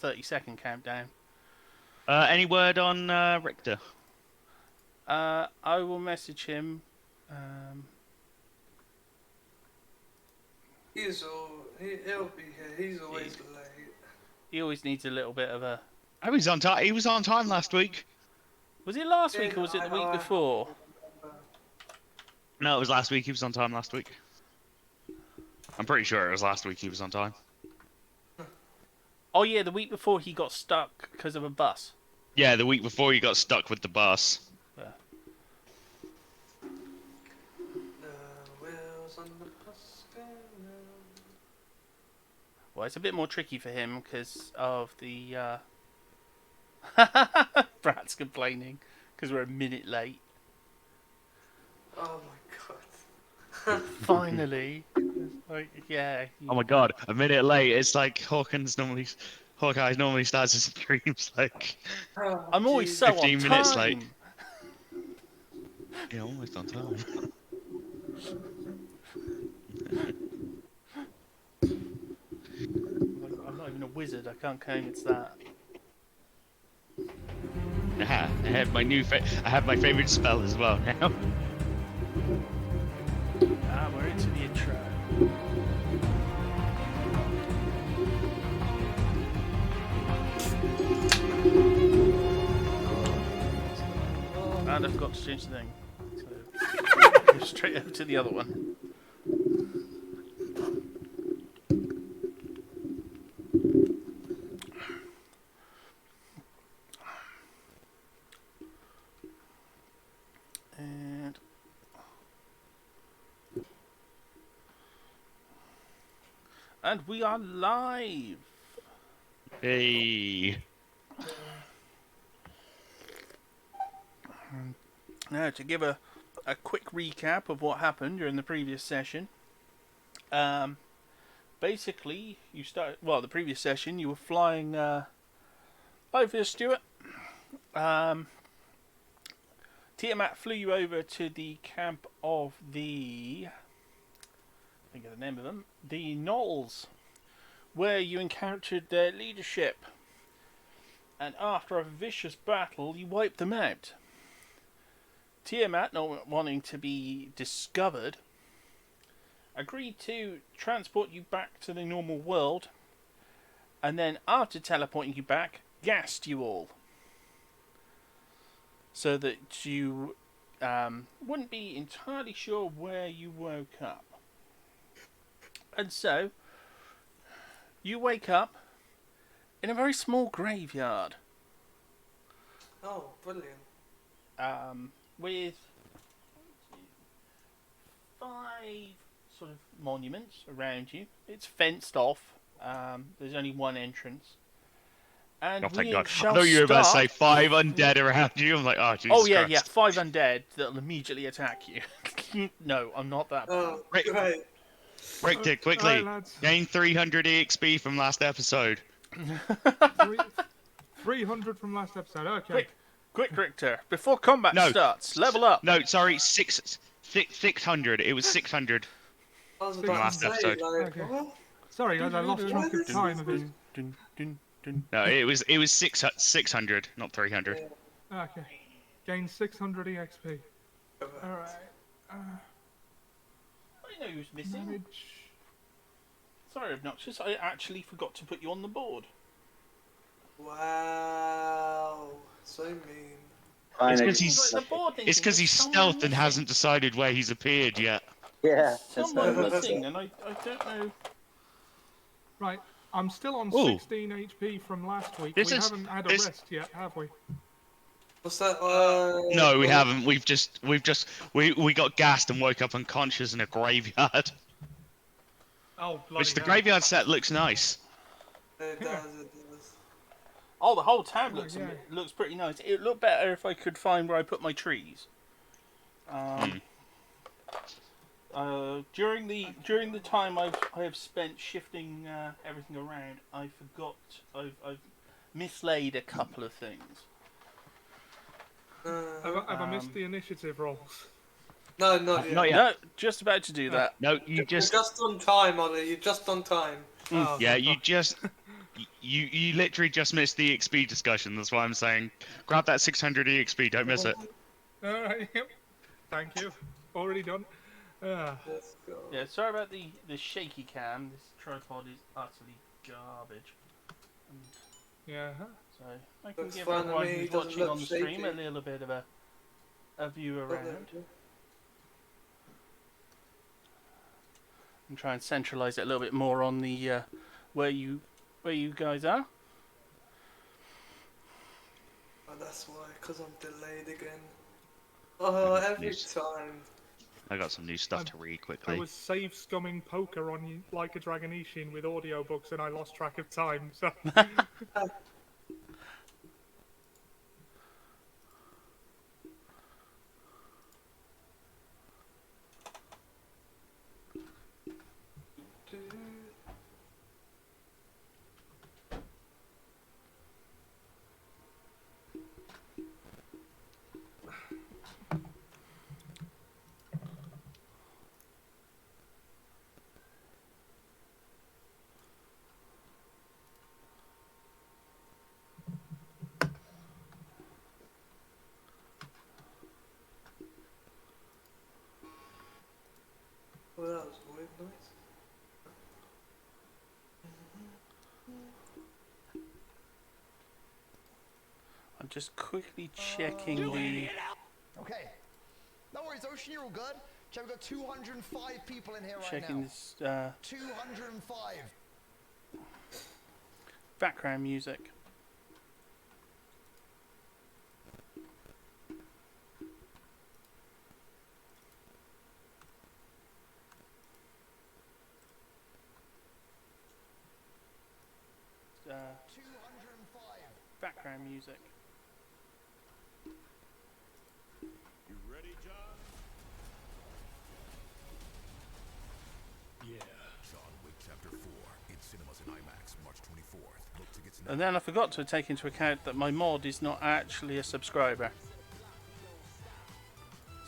30-second countdown. Any word on Richter? I will message him. He'll be here. He's always late. He always needs a little bit of a... Oh, he's on time. He was on time last week. Was it last week or was it the week before? No, it was last week. He was on time last week. I'm pretty sure it was last week he was on time. Oh yeah, the week before he got stuck because of a bus. Yeah, the week before he got stuck with the bus. Yeah. Wheels on the bus go round. Well, it's a bit more tricky for him because of the... Brad's complaining because we're a minute late. Oh my god. Finally. Like, yeah. Oh my god, a minute late. It's like Hawkeye normally starts his streams like I'm always so 15 on minutes time. late. Yeah, almost on time. I'm not even a wizard. I can't claim it's that. I have my I have my favorite spell as well now. We're into the intro. And I forgot to change the thing. So, go straight over to the other one. And we are live. Hey. Now, to give a quick recap of what happened during the previous session. Basically, the previous session, you were flying over Stuart. Tiamat flew you over to the camp of the... I think of the name of them. The Gnolls, where you encountered their leadership. And after a vicious battle, you wiped them out. Tiamat, not wanting to be discovered, agreed to transport you back to the normal world, and then after teleporting you back, gassed you all. So that you wouldn't be entirely sure where you woke up. And so, you wake up in a very small graveyard. Oh, brilliant. With 5 sort of monuments around you. It's fenced off. There's only one entrance. And Oh, thank God. shall I thought you were about to say start... 5 undead around you. I'm like, oh, Jesus Oh, yeah, Christ. 5 undead that'll immediately attack you. No, I'm not that bad. Oh, Right. great. Richter, quickly. Right, lads. Gain 300 EXP from last episode. 300 from last episode. Okay. Quick, Richter. Before combat starts, level up. No, sorry, 600. It was 600. I was From about last to say, episode. like, Okay. what? Sorry, guys, I lost track of time a bit. No, it was 600, not 300. Yeah. Okay. Gain 600 EXP. Alright. I didn't know he was missing. Manage. Sorry, Obnoxious. I actually forgot to put you on the board. Wow. So mean. It's Fine, because Like, the board it's because he's stealthed and hasn't decided where he's appeared yet. yeah, that's Someone not missing, and I don't know. Right. I'm still on Ooh. 16 HP from last week. This we is- haven't had a this- rest yet, have we? What's that? No, we haven't. We got gassed and woke up unconscious in a graveyard. Oh, bloody Which the hell. graveyard set looks nice. It does, it does. Oh, the whole town Oh, looks yeah. looks pretty nice. It would look better if I could find where I put my trees. During the time I have spent shifting everything around, I've mislaid a couple of things. Have I missed the initiative rolls? No, not yet. Not yet. No, just about to do that. No, you You're just just on time, Ollie. You're just on time. Oh, yeah, you just You literally just missed the EXP discussion. That's why I'm saying, grab that 600 EXP. Don't miss it. Alright, yep. Thank you. Already done. Let's go. Yeah, sorry about the shaky cam. This tripod is utterly garbage. And Yeah. so I can Looks give fine to everyone me, who's it doesn't watching look on the stream a shaky. little bit of a view Oh, there around. we go. And try and centralise it a little bit more on the where you guys are. Oh, that's why, because I'm delayed again. Oh, every Yes. time. I got some new stuff to read I quickly. was save scumming poker on Like a Dragon Ishin with audiobooks and I lost track of time, so... Oh, that was a weird noise. I'm just quickly checking the. Okay. No worries, Ocean, you're all good. Check, we've got 205 people in here right Checking now. this 205. background music. Uh, 205. background music. You ready, John? Yeah. John Wick Chapter 4 in cinemas and IMAX March 24th. Look tickets now. And then I forgot to take into account that my mod is not actually a subscriber.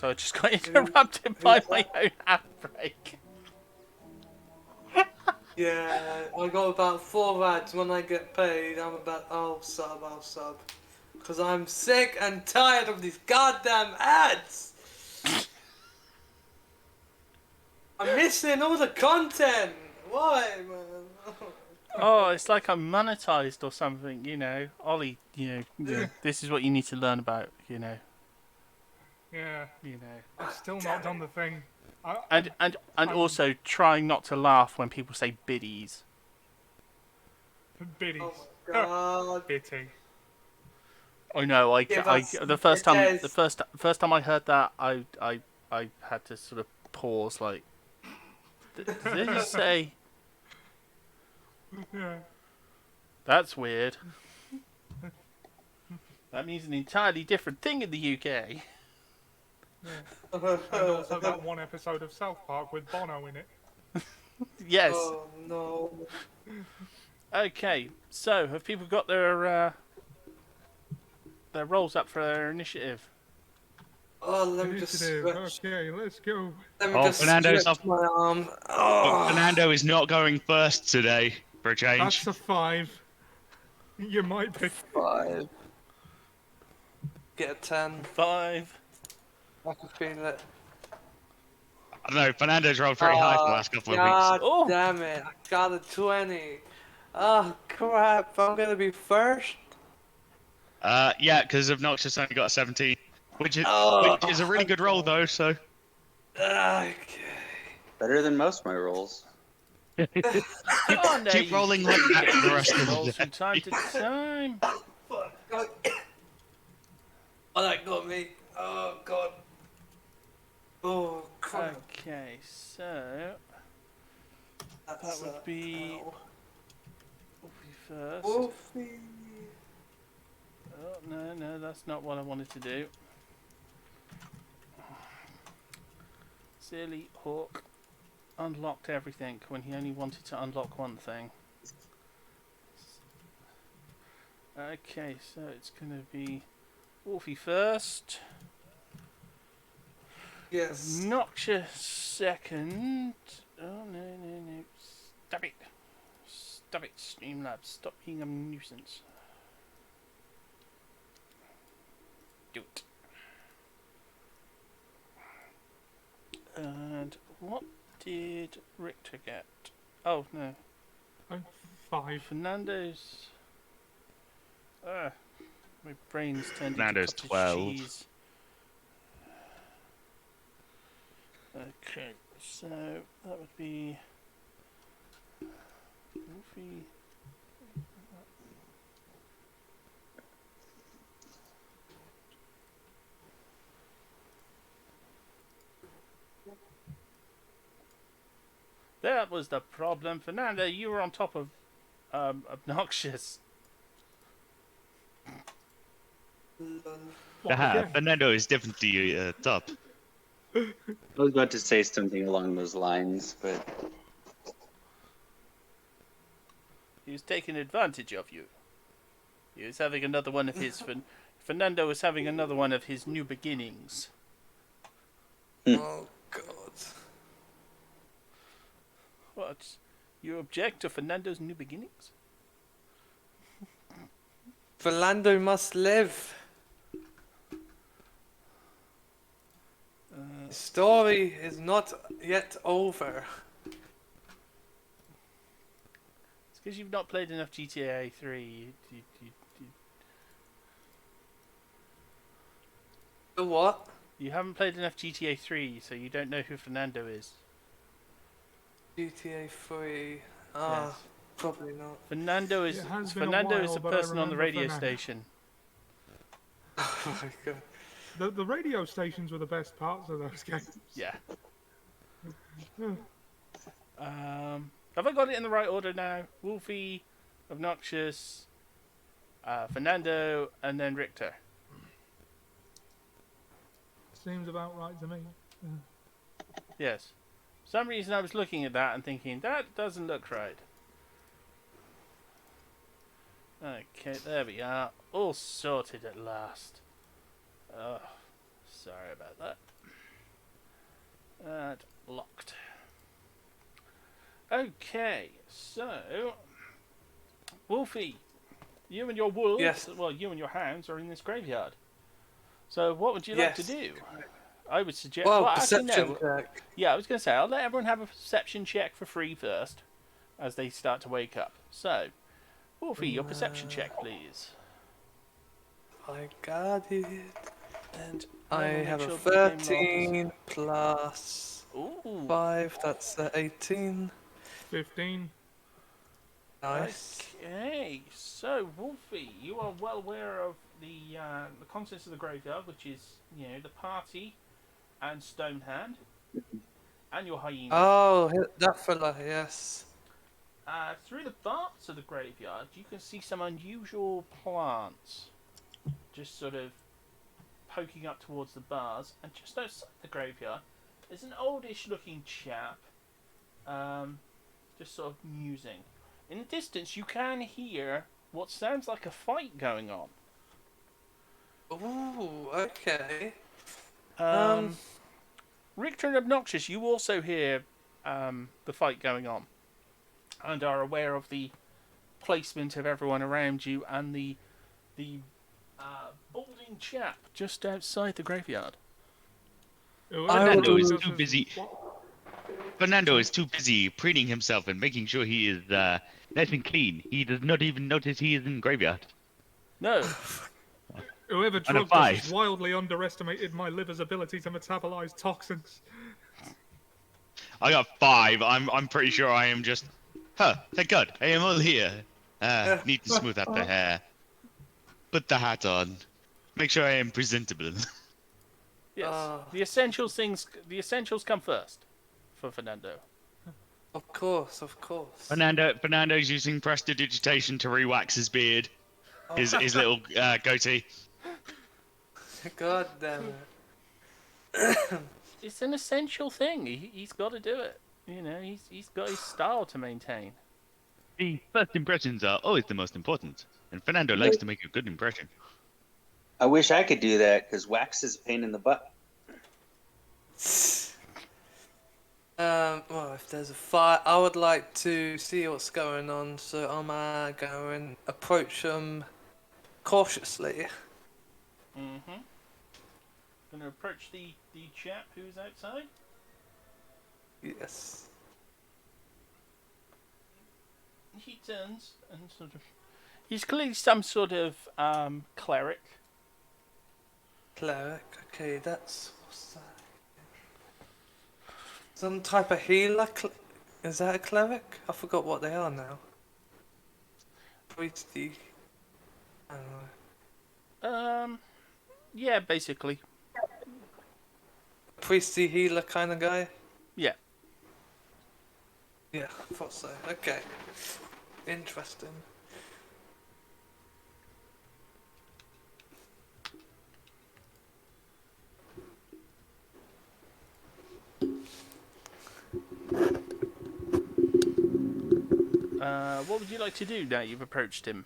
So I just got interrupted by my own outbreak. Yeah, I got about 4 ads. When I get paid, I'm about, I'll sub. Because I'm sick and tired of these goddamn ads! I'm missing all the content! Why, man? Oh, it's like I'm monetized or something, you know. Ollie, this is what you need to learn about, you know. Yeah. You know. I've still not done the thing. And also trying not to laugh when people say biddies. Biddies. Oh my god. Bitty. Oh no, Give us the first time bitches. the first time I heard that I had to sort of pause like did they just say Yeah. that's weird? That means an entirely different thing in the UK. And also that one episode of South Park with Bono in it. Yes. Oh no. Okay. So, have people got their rolls up for their initiative? Oh, let me just Initiative. stretch. Okay, let's go. Let me Oh, just Fernando's stretch up. my arm. But Oh. Fernando is not going first today, for a change. That's a 5. You might be. 5. Get a 10. 5. I can feel it. I don't know, Fernando's rolled pretty high for the last couple of God weeks. Oh. damn it. I got a 20. Oh crap, I'm gonna be first. Yeah, because Noxious only got a 17, which is a really good roll though. So Okay. Better than most of my rolls. Oh, no, keep rolling like that for the rest of the rolls day. from time to time. Fuck. Oh, that got me. Oh god. Oh crap. Okay, so That's, that would be ow. Wolfie first. Wolfie. Oh no, that's not what I wanted to do. Silly Hawk unlocked everything when he only wanted to unlock one thing. Okay, so it's gonna be Wolfie first. Yes. Noxious second. Oh no. Stop it. Stop it, Streamlabs. Stop being a nuisance. Do it. And what did Richter get? Oh, no. I'm 5. Fernando's... my brain's turned Fernando's into 12. cheese. Okay, so that would be... Wolfie... That was the problem. Fernando, you were on top of Noxious. Fernando is definitely top. I was about to say something along those lines, but He was taking advantage of you. He was having another one of his... Fernando was having another one of his new beginnings. Oh God. What? You object to Fernando's new beginnings? Fernando must live. The story is not yet over. It's because you've not played enough GTA 3. The what? You haven't played enough GTA 3, so you don't know who Fernando is. GTA 3. Ah, Yes. probably not. Fernando is It has been a Fernando is while, a but I person on the remember radio Fernando. station. Oh my God. The radio stations were the best parts of those games. Yeah. Have I got it in the right order now? Wolfie, Obnoxious, Fernando, and then Richter. Seems about right to me. Yes. For some reason I was looking at that and thinking, that doesn't look right. Okay, there we are. All sorted at last. Oh, sorry about that. That locked. Okay, so... Wolfie, you and your wolves, Yes. well, you and your hounds are in this graveyard. So what would you like to Yes. do? I would suggest... Well, actually, perception no. check. Yeah, I was going to say, I'll let everyone have a perception check for free first, as they start to wake up. So, Wolfie, your perception check, please. I got it. And I will make have sure a the game logs. 13 plus Ooh, 5, that's 18. 15. Nice. okay. So, Wolfie, you are well aware of the contents of the graveyard, which is, you know, the party and Stonehand and your hyena. Oh, that fella, yes. Through the parts of the graveyard, you can see some unusual plants, just sort of poking up towards the bars, and just outside the graveyard is an oldish-looking chap, just sort of musing. In the distance, you can hear what sounds like a fight going on. Ooh, okay. Richter and Obnoxious, you also hear the fight going on, and are aware of the placement of everyone around you and the balding chap just outside the graveyard. Fernando will- is too busy. Fernando is too busy preening himself and making sure he is nice and clean. He does not even notice he is in graveyard. No, Whoever And a drugged us 5. has wildly underestimated my liver's ability to metabolize toxins. I got 5. I'm pretty sure I am just. Thank God, I am all here. Need to smooth out the hair. Put the hat on. Make sure I am presentable. yes, the essentials come first for Fernando. Of course, of course. Fernando's using prestidigitation to re-wax his beard. His little goatee. God damn it. It's an essential thing. He's got to do it. You know, he's got his style to maintain. The first impressions are always the most important, and Fernando likes to make a good impression. I wish I could do that because wax is a pain in the butt. Well, if there's a fight, I would like to see what's going on, so I'm going to approach them cautiously. Mm-hmm. Going to approach the chap who's outside. Yes. He turns and sort of... He's clearly some sort of cleric. Cleric. Okay, what's that? Some type of healer. Is that a cleric? I forgot what they are now. Priesty. I don't know. Yeah, basically. Priesty healer kind of guy. Yeah. Yeah, I thought so. Okay. Interesting. What would you like to do now you've approached him?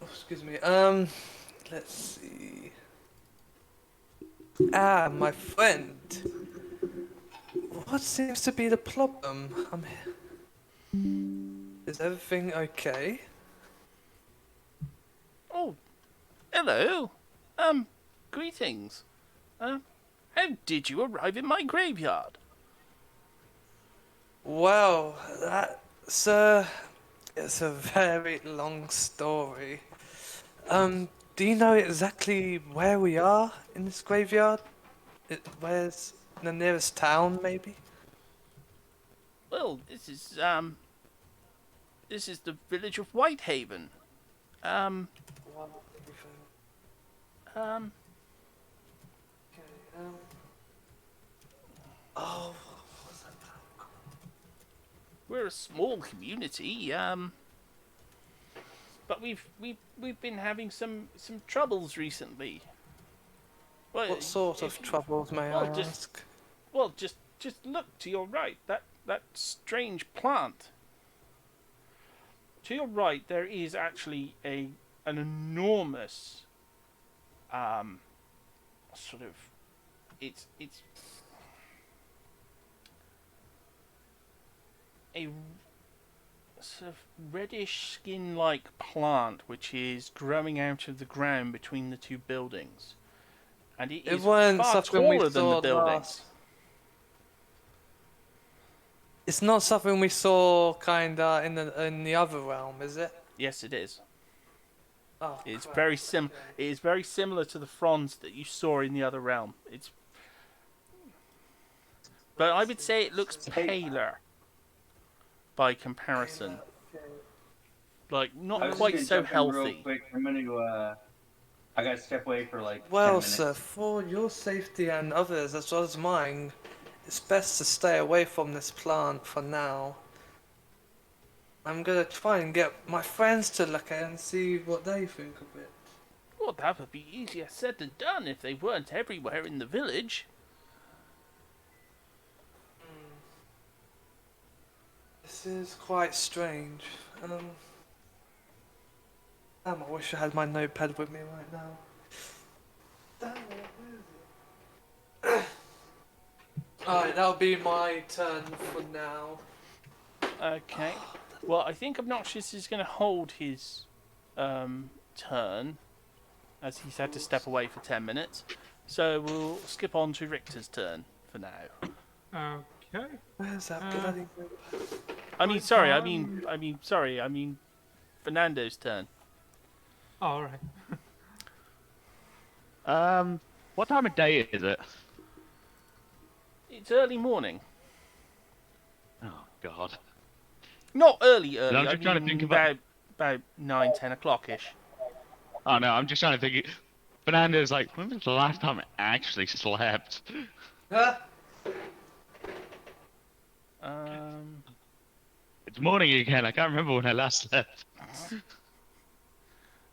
Oh, excuse me. Let's see. Ah, my friend. What seems to be the problem? I'm here. Is everything okay? Oh, hello. Greetings. How did you arrive in my graveyard? Well, it's a very long story. Do you know exactly where we are in this graveyard? Where's the nearest town, maybe? Well, this is the village of Whitehaven. Um, Oh, what's that town called? we're a small community. But we've been having some troubles recently. Well, What sort of troubles, may I well, ask? Just look to your right. That strange plant. To your right, there is actually an enormous, sort of, it's a sort of reddish skin-like plant which is growing out of the ground between the two buildings, and it is weren't far something we taller than the saw buildings. last. It's not something we saw kinda in the other realm, is it? Yes, it is. Oh, It's crap. very sim. It is very similar to the fronds that you saw in the other realm. But I would say it looks paler by comparison. Like not quite so healthy. Quick. I'm gonna. I gotta step away for like. 10 Well, minutes. sir, for your safety and others as well as mine, it's best to stay away from this plant for now. I'm gonna try and get my friends to look at it and see what they think of it. Well, that would be easier said than done if they weren't everywhere in the village. This is quite strange. Damn, I wish I had my notepad with me right now. Damn it, where is it? Alright, that'll be my turn for now. Okay. Well, I think Obnoxious is going to hold his turn, as he's had to step away for 10 minutes. So we'll skip on to Richter's turn for now. Okay. Where's that bloody notepad? I mean Fernando's turn. Oh, all right. What time of day is it? It's early morning. Oh God. Not early. I'm just trying to think about- about 9-10 o'clock-ish. Oh no, I'm just trying to think. Fernando's like, when was the last time I actually slept? Huh? It's morning again. I can't remember when I last slept.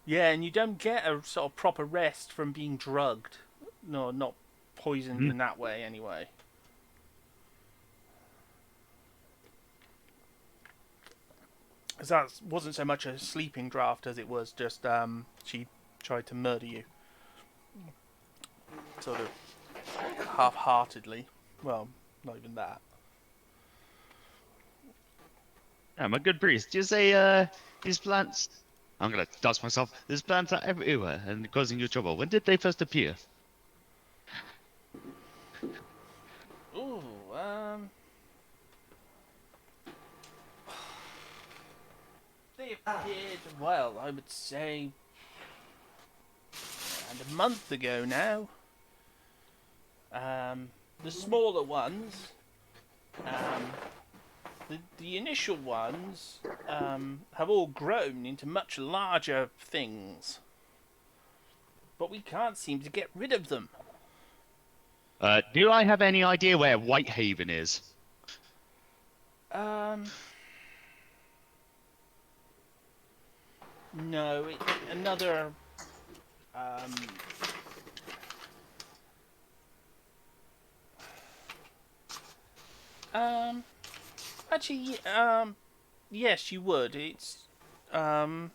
Yeah, and you don't get a sort of proper rest from being drugged. No, not poisoned in that way, anyway. As that wasn't so much a sleeping draft as it was just she tried to murder you. Sort of half-heartedly. Well, not even that. I'm a good priest. You say, these plants... I'm gonna dust myself. These plants are everywhere and causing you trouble. When did they first appear? Ooh, they appeared, well, I would say, around a month ago now. The smaller ones, the initial ones, have all grown into much larger things. But we can't seem to get rid of them. Do I have any idea where Whitehaven is? No, another, actually, yes, you would. It's, well,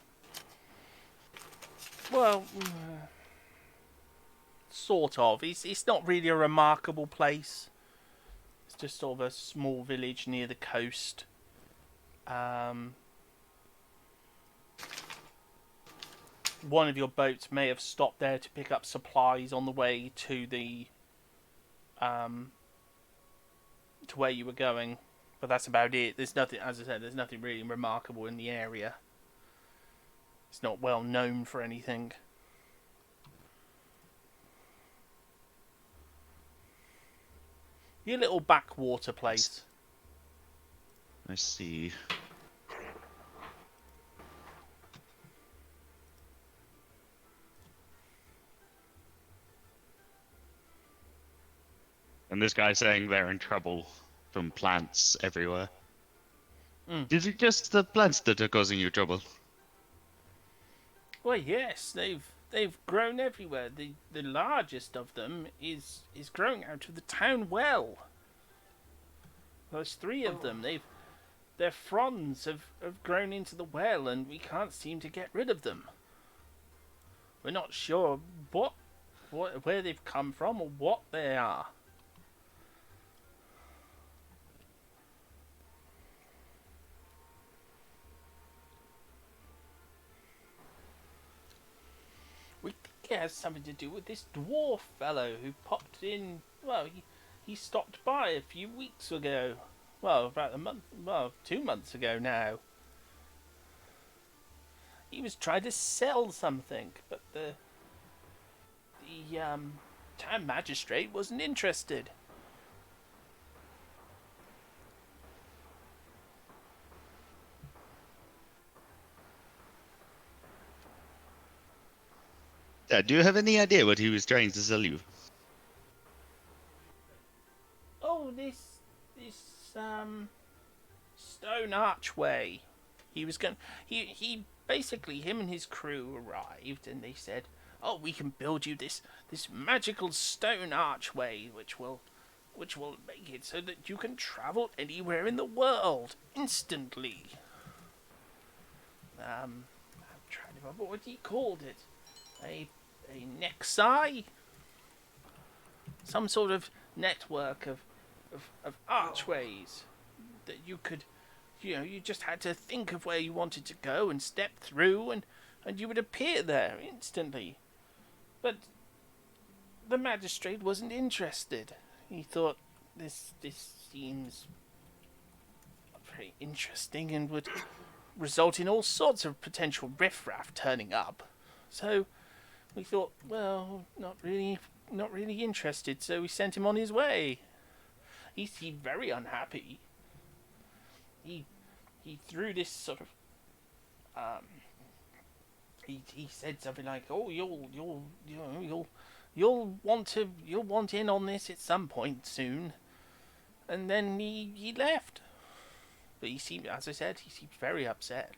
sort of. It's not really a remarkable place. It's just sort of a small village near the coast. One of your boats may have stopped there to pick up supplies on the way to the to where you were going, but that's about it. There's nothing, as I said, there's nothing really remarkable in the area. It's not well known for anything. Your little backwater place. I see. And this guy's saying they're in trouble from plants everywhere. Is it just the plants that are causing you trouble? Well, yes, they've grown everywhere. The largest of them is growing out of the town well. There's 3 of them. Their fronds have grown into the well, and we can't seem to get rid of them. We're not sure where they've come from or what they are. We think it has something to do with this dwarf fellow who popped in. Well, he stopped by a few weeks ago. Well, about 2 months ago now. He was trying to sell something, but the town magistrate wasn't interested. Do you have any idea what he was trying to sell you? Oh, this stone archway. He was going. He basically, him and his crew arrived, and they said, "Oh, we can build you this magical stone archway, which will make it so that you can travel anywhere in the world instantly." I'm trying to remember what he called it. A nexi? Some sort of network of archways that you could, you just had to think of where you wanted to go and step through, and you would appear there instantly. But the magistrate wasn't interested. He thought this seems very interesting and would result in all sorts of potential riffraff turning up. So we thought, well, not really interested, so we sent him on his way. He seemed very unhappy. He threw this sort of he said something like, "Oh, you'll want in on this at some point soon," and then he left. But he seemed, as I said, he seemed very upset.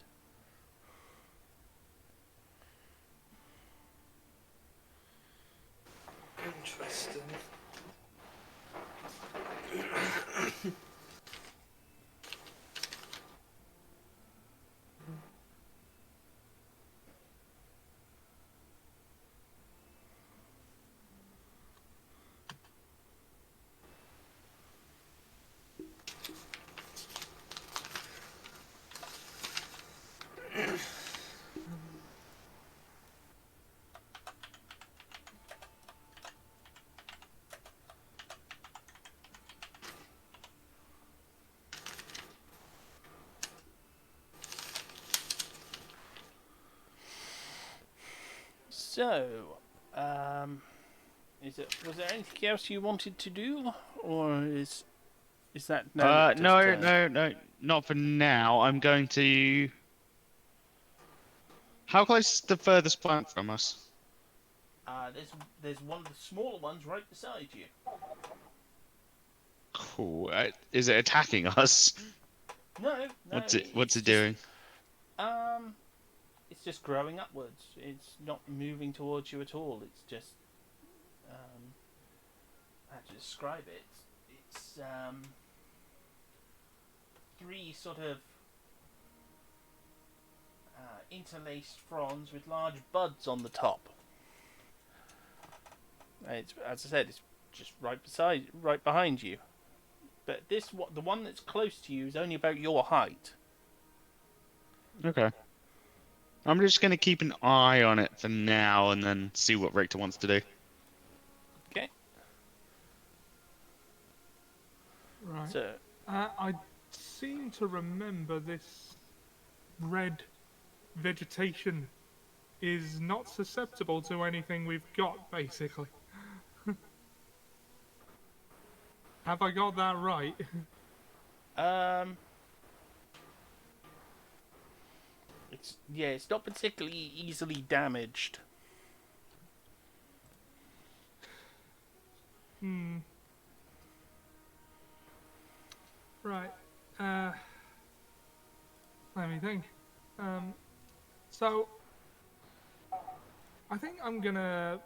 Interesting. So, was there anything else you wanted to do, or is that now? No, not for now. I'm going to. How close is the furthest plant from us? There's one of the smaller ones right beside you. Cool. Is it attacking us? No. What's it just, doing? It's just growing upwards. It's not moving towards you at all. It's just, how to describe it? It's three sort of interlaced fronds with large buds on the top. It's, as I said, it's just right behind you. But the one that's close to you is only about your height. Okay. I'm just going to keep an eye on it for now and then see what Richter wants to do. Okay. Right. So, I seem to remember this red vegetation is not susceptible to anything we've got, basically. Have I got that right? it's not particularly easily damaged. Right. Let me think. So I think I'm gonna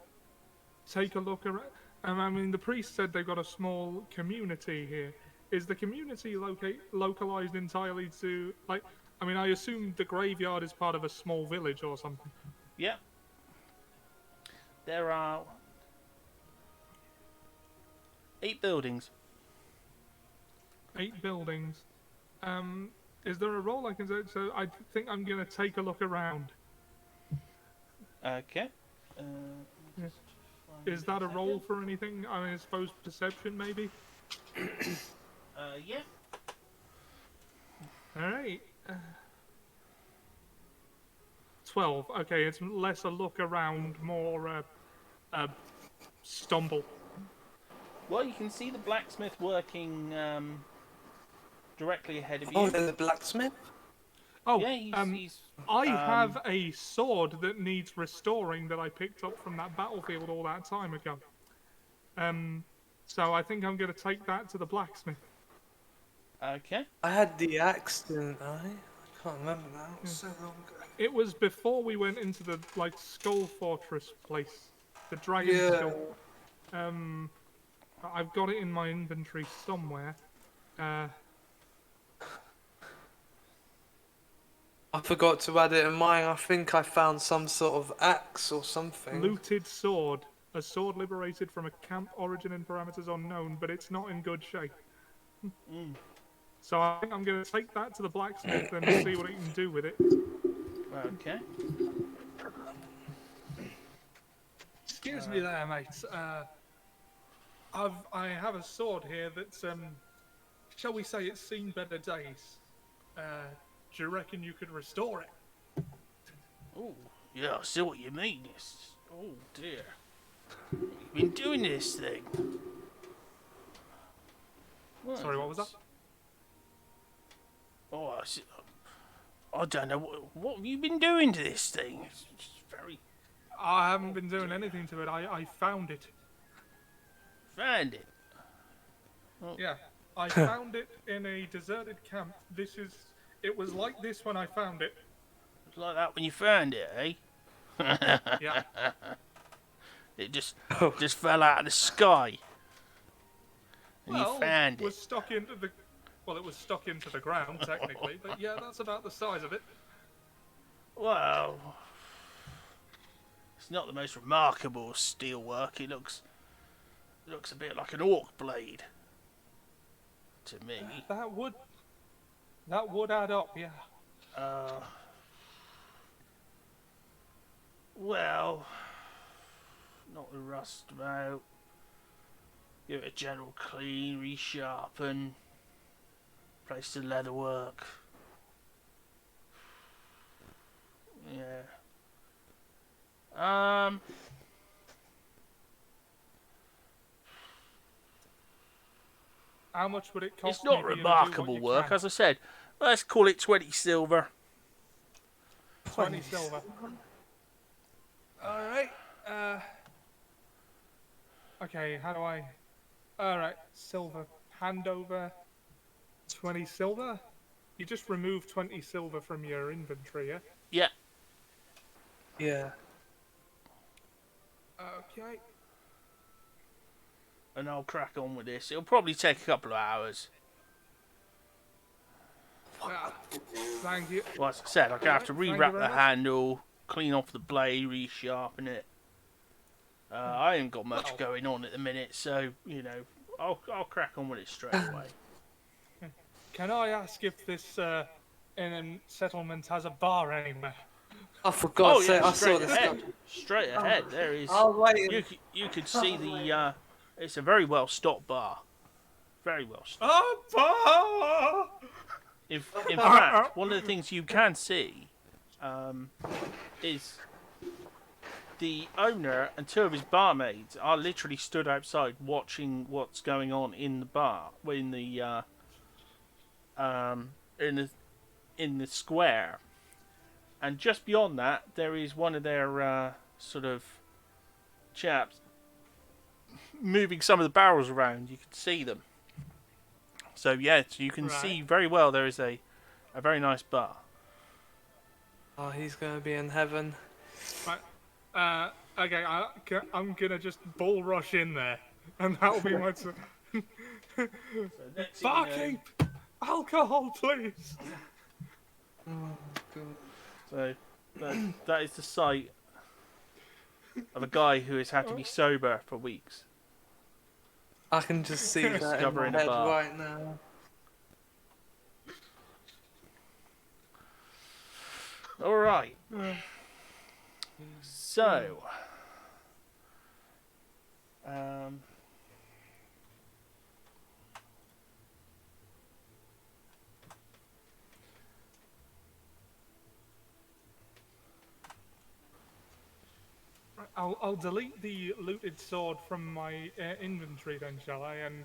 take a look around. I mean, the priest said they've got a small community here. Is the community localized entirely to, like, I mean, I assume the graveyard is part of a small village or something. Yeah. There are 8 buildings. 8 buildings. Is there a role I can say? So I think I'm gonna take a look around. Okay. Is that a roll for anything? I mean, I suppose perception, maybe? Yeah. Alright. 12. Okay, it's less a look around, more stumble. Well, you can see the blacksmith working directly ahead of you. Oh, there's a blacksmith? Oh, Yeah, he's I have a sword that needs restoring that I picked up from that battlefield all that time ago. So I think I'm going to take that to the blacksmith. Okay. I had the axe, didn't I? I can't remember now. It was so long ago. It was before we went into the, like, Skull Fortress place. The Dragon Skull. I've got it in my inventory somewhere. I forgot to add it in mine. I think I found some sort of axe or something. Looted sword. A sword liberated from a camp, origin and parameters unknown, but it's not in good shape. So I think I'm going to take that to the blacksmith and see what he can do with it. Okay. Excuse me there, mate. I have a sword here that's, shall we say, it's seen better days. Do you reckon you could restore it? Oh, yeah, I see what you mean. Oh, dear. You've been doing this thing. Sorry, what was that? Oh, I don't know. What have you been doing to this thing? It's very... I haven't been doing anything to it. I found it. Found it? Yeah, I found it in a deserted camp. It was like this when I found it. It's like that when you found it, eh? Yeah. It just fell out of the sky. And you found it was it. stuck into the... Well, it was stuck into the ground, technically. But yeah, that's about the size of it. Well, it's not the most remarkable steelwork. It looks a bit like an orc blade to me. That would add up, yeah. Well, not the rust about. Give it a general clean, resharpen, place the leather work. Yeah. How much would it cost? It's not me for you to do remarkable what you work, can? as I said. Let's call it 20 silver. 20 silver. Alright. Okay, how do I... Alright, silver. Hand over 20 silver? You just remove 20 silver from your inventory, yeah? Yeah. Yeah. Okay. And I'll crack on with this. It'll probably take a couple of hours. Ah, thank you. Well, as I said, I'm going to have to Thank you rewrap very the much. handle, clean off the blade, resharpen it. I ain't got much going on at the minute, so, you know, I'll crack on with it straight away. Can I ask if this settlement has a bar anywhere? I forgot to say, I saw straight this. ahead. Straight ahead, there is. Oh, wait. You could see the. It's a very well stocked bar. Very well stocked. A bar! In fact, one of the things you can see is the owner and two of his barmaids are literally stood outside watching what's going on in the bar, in the square. And just beyond that, there is one of their sort of chaps moving some of the barrels around. You can see them. So yeah, so you can see very well there is a very nice bar. Oh, he's gonna be in heaven. Right. Okay, I'm gonna just bull rush in there, and that'll be my. Barkeep, alcohol, please. Oh, God. So that is the sight of a guy who has had to be sober for weeks. I can just see that in my Discovering a head bar. right now. All right. So, I'll delete the looted sword from my inventory then, shall I? And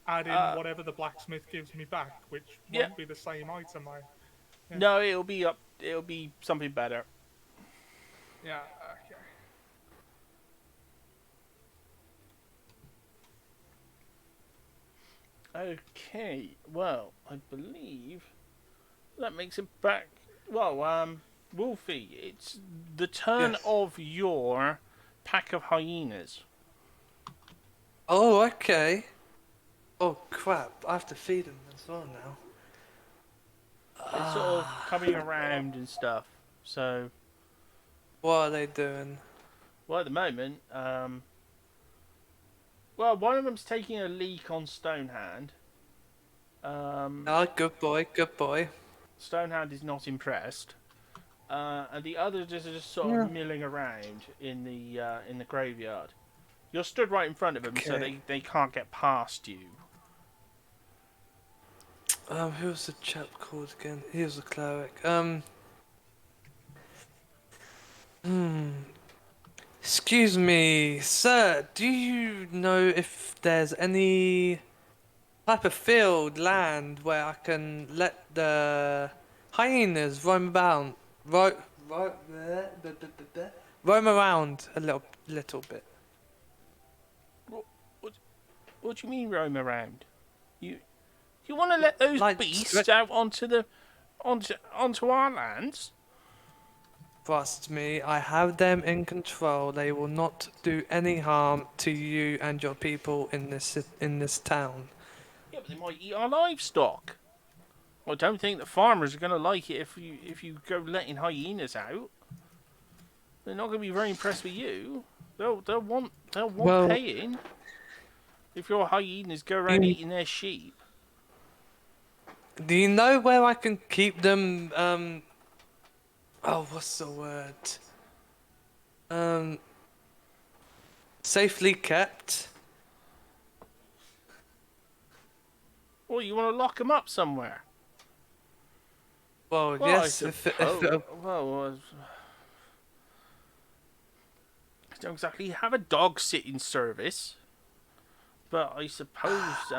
add in whatever the blacksmith gives me back, which Yeah. won't be the same item. Yeah. no, it'll be up. It'll be something better. Yeah. Okay. Okay. Well, I believe that makes it back. Well, Wolfie, it's the turn Yes. of your pack of hyenas. Oh, okay. Oh, crap. I have to feed him as well now. They're sort of coming around and stuff. So, What are they doing? well, at the moment, well, one of them's taking a leak on Stonehand. Oh, good boy, good boy. Stonehand is not impressed, and the others are just sort of milling around in the graveyard. You're stood right in front of them, so Okay. they can't get past you. Who was the chap called again? He was a cleric. Excuse me, sir, do you know if there's any type of field, land, where I can let the hyenas roam about, roam around a little bit? What do you mean roam around? You want to let those Like, beasts out onto our lands? Trust me, I have them in control. They will not do any harm to you and your people in this town. Yeah, but they might eat our livestock. I don't think the farmers are going to like it if you go letting hyenas out. They're not going to be very impressed with you. They'll want Well- paying if your hyenas go around eating their sheep. Do you know where I can keep them? Oh, what's the word? Safely kept. Well, you want to lock them up somewhere. Well, Well, yes. I suppose- well, don't exactly have a dog sitting service, but I suppose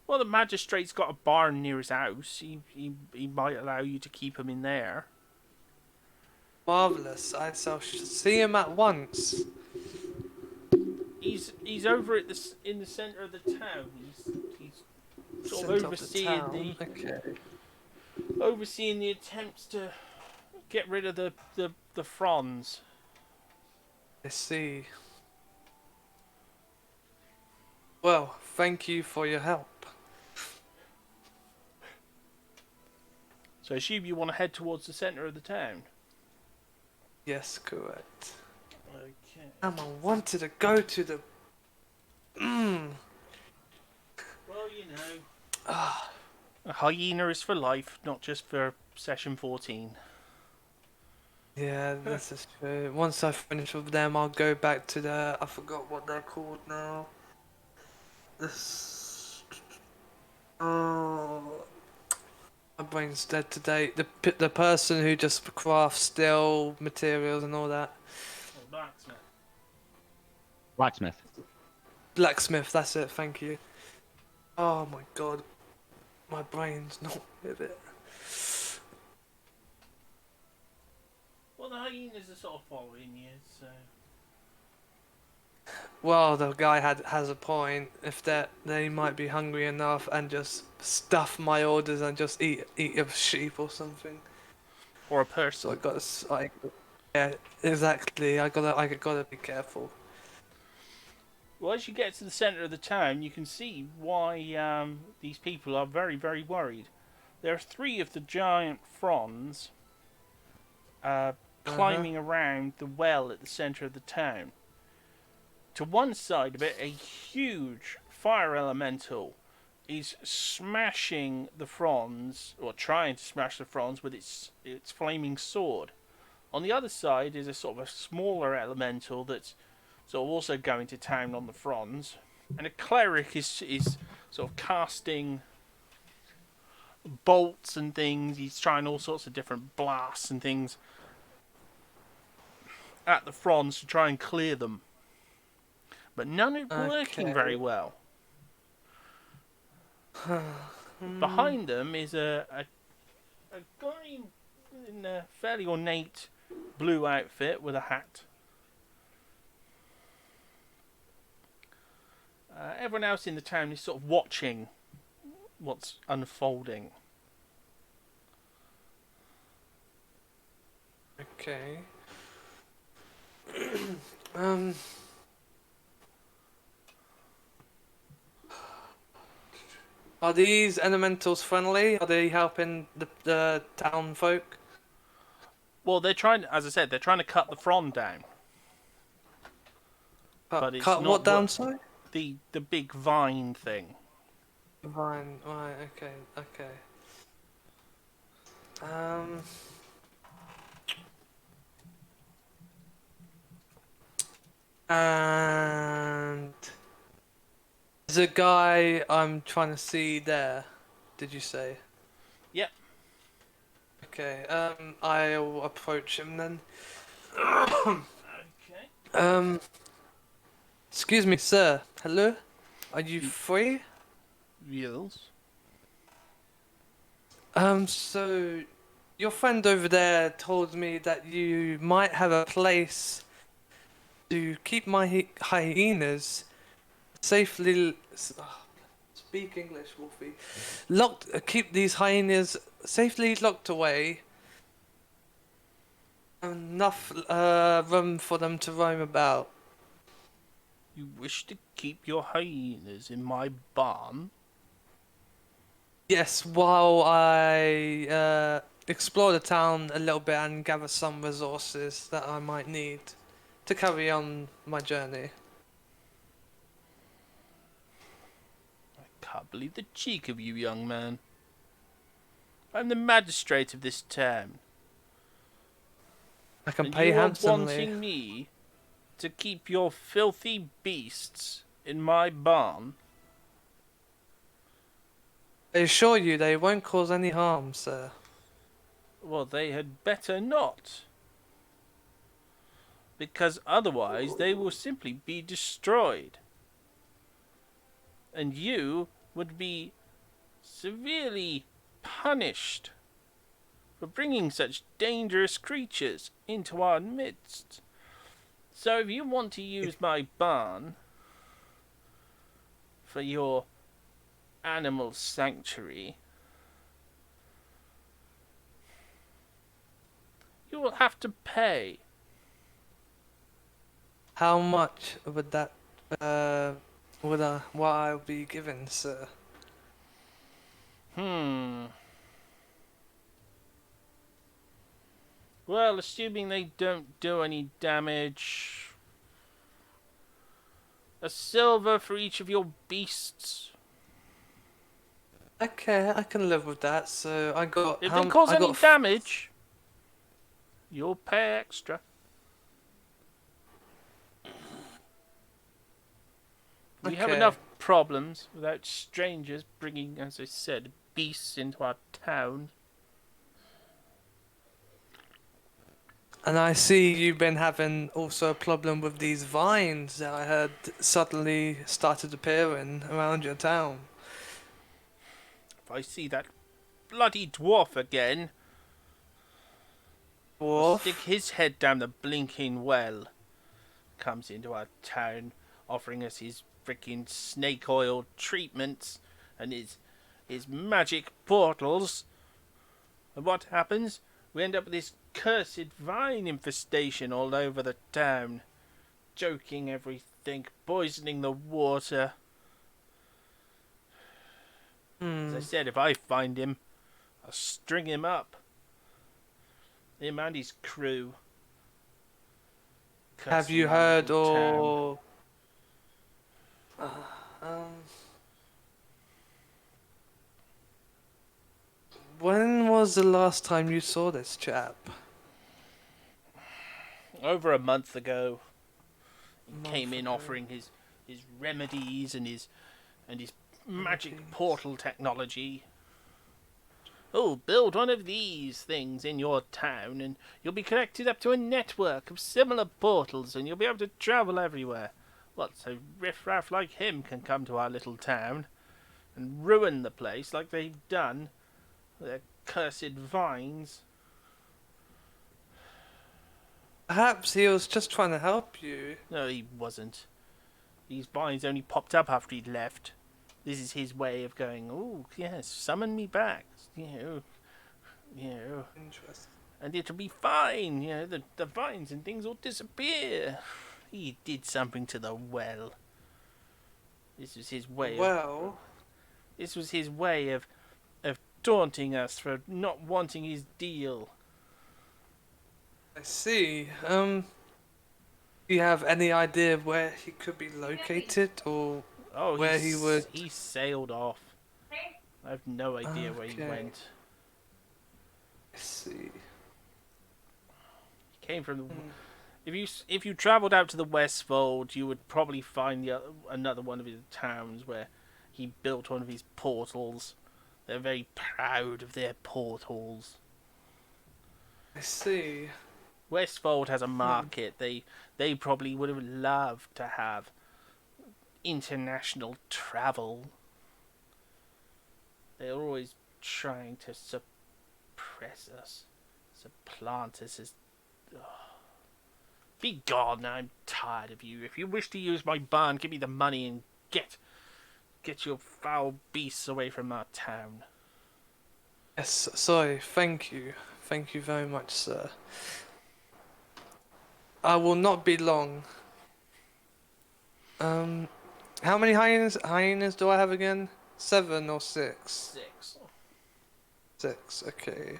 well, the magistrate's got a barn near his house. He might allow you to keep him in there. Marvelous. I shall see him at once. He's over at in the centre of the town. He's sort of Centre overseeing Okay. overseeing the attempts to get rid of the fronds. I see. Well, thank you for your help. So I assume you want to head towards the centre of the town. Yes, correct. Okay. I wanted to go to the. Well, you know, a hyena is for life, not just for session 14. Yeah, this is true. Once I finish with them, I'll go back to the. I forgot what they're called now. This. Oh. My brain's dead today. The person who just crafts steel materials and all that. Or blacksmith. Blacksmith. Blacksmith, that's it, thank you. Oh my god. My brain's not with it. Well, the hyenas are sort of following you, so. Well, the guy has a point. If they might be hungry enough and just stuff my orders and just eat a sheep or something. Or a So person. I gotta, yeah, exactly. I gotta be careful. Well, as you get to the centre of the town, you can see why these people are very, very worried. There are 3 of the giant fronds climbing around the well at the centre of the town. To one side of it, a huge fire elemental is smashing the fronds, or trying to smash the fronds with its flaming sword. On the other side is a sort of a smaller elemental that's sort of also going to town on the fronds, and a cleric is sort of casting bolts and things. He's trying all sorts of different blasts and things at the fronds to try and clear them. But none are working very well. Behind them is a guy in a fairly ornate blue outfit with a hat. Everyone else in the town is sort of watching what's unfolding. Okay. Are these elementals friendly? Are they helping the town folk? Well, they're trying, as I said, they're trying to cut the frond down. But it's Cut not what down, wo- sorry? The big vine thing. Fine, right, okay. And there's a guy I'm trying to see there, did you say? Yep. Okay, I'll approach him then. Okay. Excuse me, sir. Hello? Are you free? Yes. So your friend over there told me that you might have a place to keep my hyenas safely. Speak English, Wolfie. Keep these hyenas safely locked away. Enough room for them to roam about. You wish to keep your hyenas in my barn? Yes, while I explore the town a little bit and gather some resources that I might need to carry on my journey. I can't believe the cheek of you, young man. I'm the magistrate of this town. I can And pay you are handsomely. wanting me to keep your filthy beasts in my barn? I assure you they won't cause any harm, sir. Well, they had better not. Because otherwise they will simply be destroyed. And you would be severely punished for bringing such dangerous creatures into our midst. So if you want to use my barn for your animal sanctuary, you will have to pay. How much would that what I'll be given, sir? Well, assuming they don't do any damage, a silver for each of your beasts. Okay, I can live with that. So I got. If they cause I any got damage, you'll pay extra. We have Okay. enough problems without strangers bringing, as I said, beasts into our town. And I see you've been having also a problem with these vines that I heard suddenly started appearing around your town. If I see that bloody dwarf again, I'll stick Dwarf? his head down the blinking well. Comes into our town, offering us his freaking snake oil treatments and his magic portals. And what happens? We end up with this cursed vine infestation all over the town. Choking everything, poisoning the water. As I said, if I find him, I'll string him up. Him and his crew. Have Cursing you our heard little town. or when was the last time you saw this chap? Over a month ago, he came in ago. offering his remedies and his magic portal technology. Oh, build one of these things in your town and you'll be connected up to a network of similar portals and you'll be able to travel everywhere. What, so riffraff like him can come to our little town and ruin the place like they've done with their cursed vines? Perhaps he was just trying to help you. No, he wasn't. These vines only popped up after he'd left. This is his way of going, oh, yes, summon me back. You know, Interesting. and it'll be fine. You know, the vines and things will disappear. He did something to the well. This was his way Well, This was his way of taunting us for not wanting his deal. I see. Do you have any idea of where he could be located or Oh, where he would? he sailed off. I have no idea where he Okay. went. I see. He came from the... If you travelled out to the Westfold, you would probably find another one of his towns where he built one of his portals. They're very proud of their portals. I see. Westfold has a market. They probably would have loved to have international travel. They're always trying to suppress us, supplant us as... Be gone, I'm tired of you. If you wish to use my barn, give me the money and get your foul beasts away from our town. Yes, sorry, thank you. Thank you very much, sir. I will not be long. How many hyenas do I have again? 7 or 6? 6. 6, okay.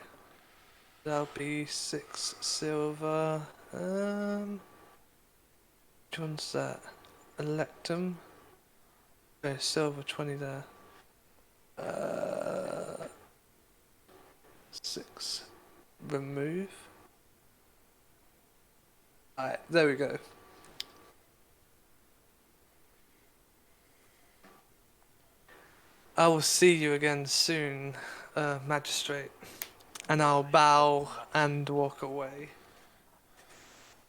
That'll be 6 silver. Which one's that? Electum. Okay, silver 20 there. 6. Remove. Alright, there we go. I will see you again soon, magistrate. and I'll bow and walk away.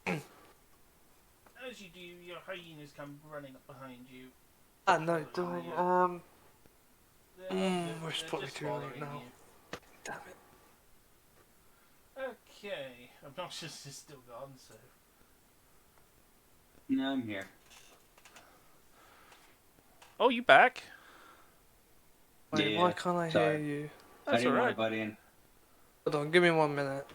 As you do, your hyenas come running up behind you. Ah, no, doing, They're it's probably just too late following now. you. Damn it. Okay, Noxious is still gone, so. No, I'm here. Oh, you back? Wait, Yeah, why can't I sorry. hear you? I That's didn't want alright. to butt in. Hold on, give me 1 minute.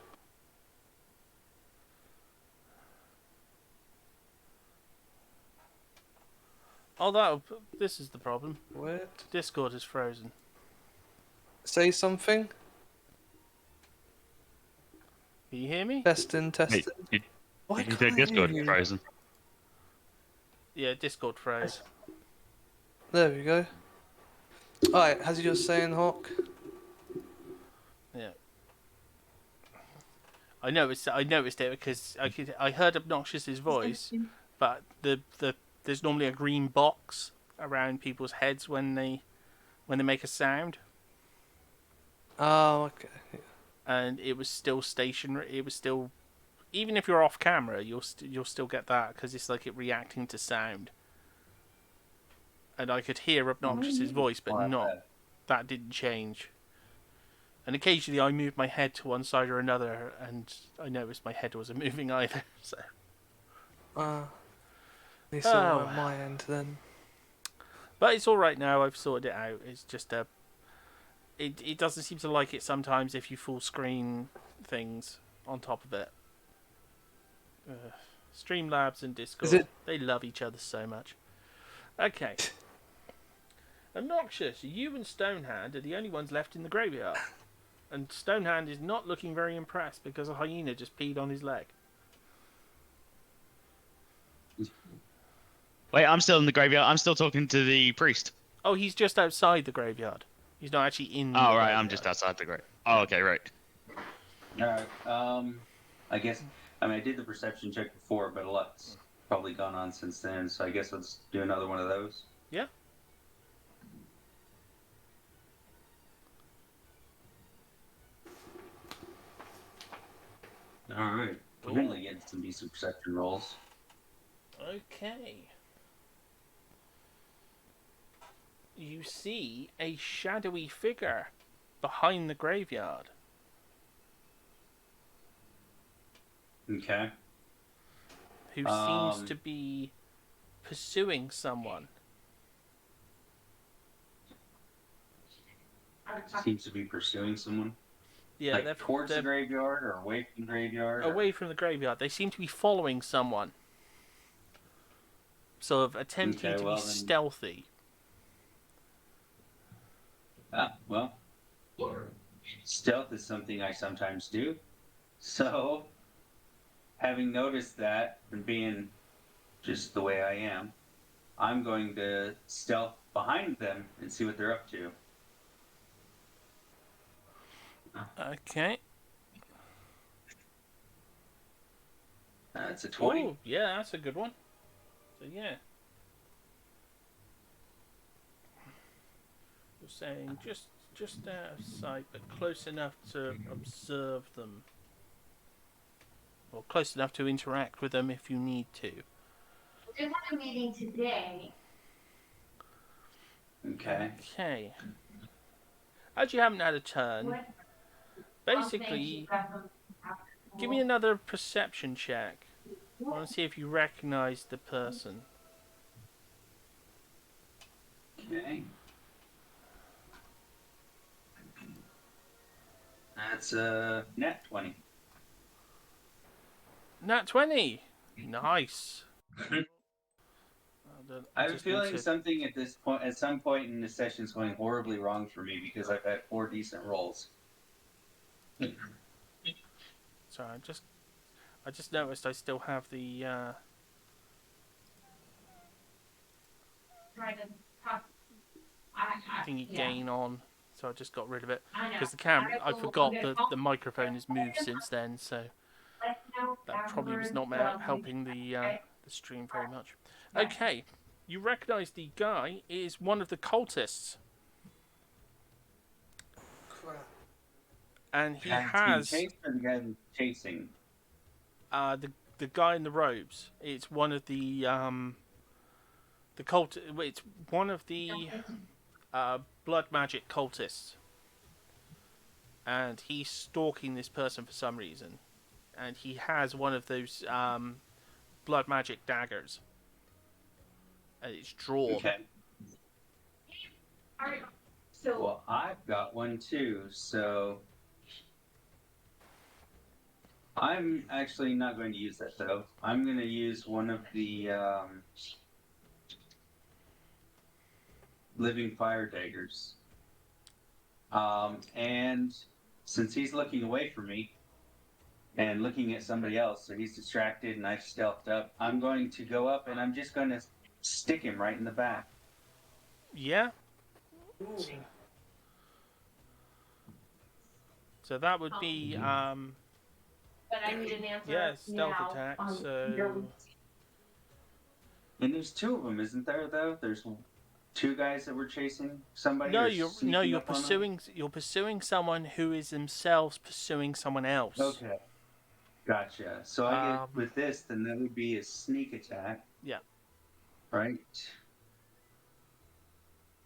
Oh, this is the problem. What? Discord is frozen. Say something? Can you hear me? Testing, Wait, testing. you Why said can't I hear Discord you? frozen. Yeah, Discord froze. There we go. Alright, as you were saying, Hawk. Yeah. I noticed it because I heard Obnoxious's voice, but there's normally a green box around people's heads when they make a sound, Oh, okay. and it was still stationary. It was still, even if you're off camera, you'll still get that because it's like it reacting to sound. And I could hear Obnoxious's voice, but that didn't change. And occasionally I moved my head to one side or another, and I noticed my head wasn't moving either. So. At least all on my end then. But it's all right now. I've sorted it out. It's just it doesn't seem to like it sometimes if you full screen things on top of it. Streamlabs and Discord, they love each other so much. Okay. Noxious, you and Stonehand are the only ones left in the graveyard. And Stonehand is not looking very impressed because a hyena just peed on his leg. Wait, I'm still in the graveyard. I'm still talking to the priest. Oh, he's just outside the graveyard. He's not actually in the Oh, right, graveyard. I'm just outside the grave. Oh, okay, right. Alright, I guess, I did the perception check before, but a lot's probably gone on since then, so I guess let's do another one of those. Yeah. Alright. We're really getting some decent perception rolls. Okay. You see a shadowy figure behind the graveyard. Okay. Who seems to be pursuing someone. Seems to be pursuing someone. Yeah, like towards the graveyard or away from the graveyard? Away from the graveyard. They seem to be following someone. Sort of attempting to be stealthy. Well, stealth is something I sometimes do. So, having noticed that and being just the way I am, I'm going to stealth behind them and see what they're up to. Okay. That's a 20. Oh, yeah, that's a good one. So, yeah. You're saying just out of sight, but close enough to observe them. Or close enough to interact with them if you need to. We just had a meeting today. Okay. Okay. As you haven't had a turn, basically, give me another perception check. I want to see if you recognize the person. Okay. That's a nat 20. Nat 20! Nice. I have a feeling something at some point in the session is going horribly wrong for me because I've had 4 decent rolls. Sorry, I just noticed I still have the thingy gain on, so I just got rid of it because the camera. I forgot the microphone has moved since then, so that probably was not helping the stream very much. Okay, you recognise the guy is one of the cultists. and he Guy being has chased or the guy that's chasing? the guy in the robes. It's one of the cult. It's one of the blood magic cultists, and he's stalking this person for some reason, and he has one of those blood magic daggers, and it's drawn. Okay. Alright, so Well, I've got one too, so I'm actually not going to use that though. I'm going to use one of the living fire daggers. And since he's looking away from me and looking at somebody else, so he's distracted and I've stealthed up, I'm going to go up and I'm just going to stick him right in the back. Yeah. So that would be but I need an answer yeah, stealth now attack. on So your- And there's two of them, isn't there? Though there's two guys that were chasing somebody. no, or you're sneaking up on them? you're pursuing someone who is themselves pursuing someone else. Okay, gotcha. So I Um, get with this, then that would be a sneak attack. Yeah. Right.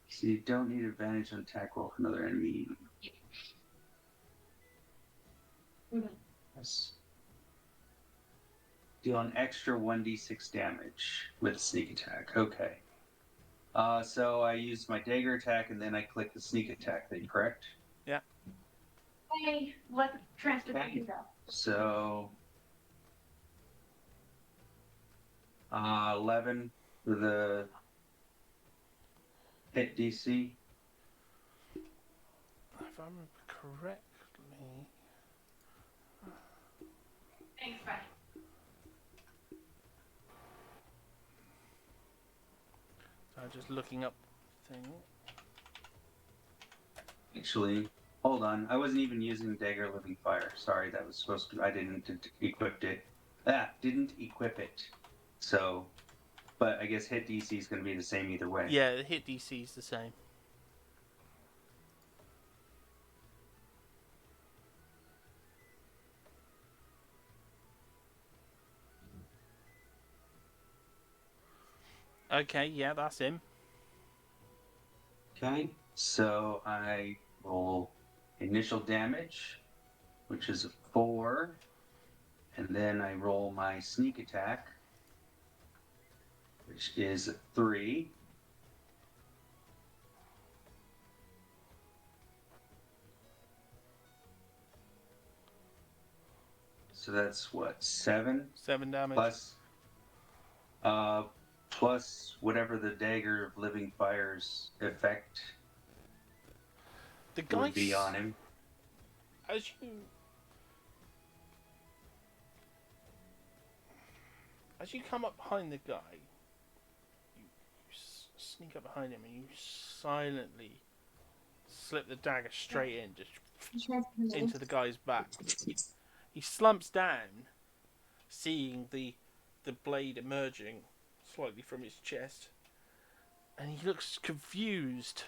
So you don't need advantage on attack roll for another enemy. Mhm. Yes. Deal an extra 1d6 damage with sneak attack. Okay. So I use my dagger attack and then I click the sneak attack thing, correct? Hey, let transportation go. So 11 for the hit DC. If I remember correctly. Thanks, bye. So I'm just looking up thing. Actually, hold on. I wasn't even using dagger living fire. Sorry, that was supposed to. I didn't equip it. Didn't equip it. So, but I guess hit DC is going to be the same either way. Yeah, the hit DC is the same. Okay, yeah, that's him. Okay. So I roll initial damage, which is a 4, and then I roll my sneak attack, which is a 3. So that's what, 7? 7 damage. Plus whatever the dagger of living fire's effect The guy would be on him. As you come up behind the guy, you sneak up behind him and you silently slip the dagger straight in, just into the guy's back. He slumps down, seeing the blade emerging slightly from his chest, and he looks confused.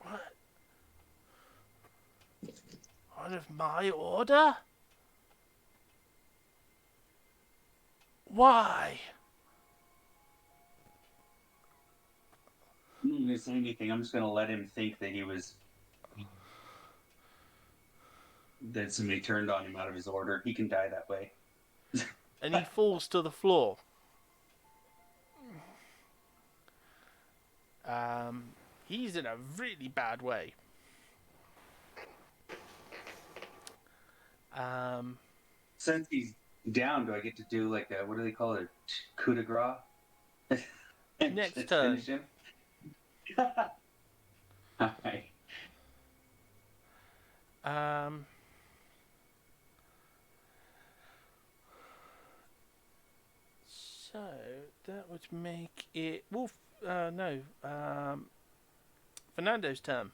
What? Out of my order? Why? I'm not going to say anything. I'm just going to let him think that that somebody turned on him out of his order. He can die that way. And he falls to the floor. He's in a really bad way. Since he's down, do I get to do like a, what do they call it? Coup de grace? Next Just turn. finish him? Alright. So that would make it Fernando's turn.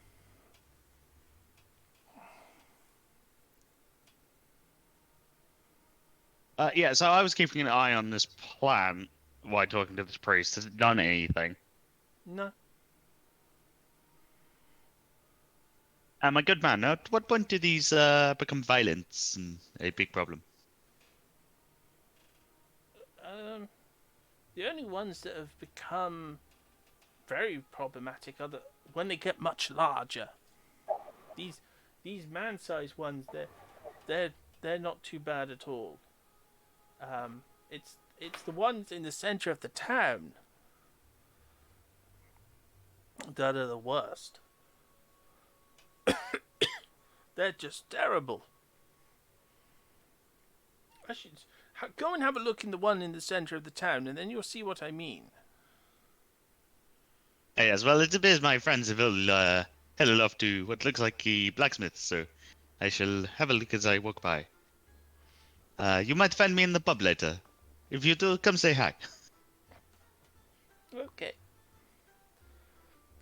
Yeah, so I was keeping an eye on this plant while talking to this priest. Has it done anything? No. My good man, at what point do these become violent and a big problem? The only ones that have become very problematic are when they get much larger. These man-sized ones, they're not too bad at all. It's the ones in the center of the town that are the worst. They're just terrible. I should go and have a look in the one in the center of the town, and then you'll see what I mean. Yes, well, it appears my friends have all headed off to what looks like a blacksmith, so I shall have a look as I walk by. You might find me in the pub later. If you do, come say hi. Okay.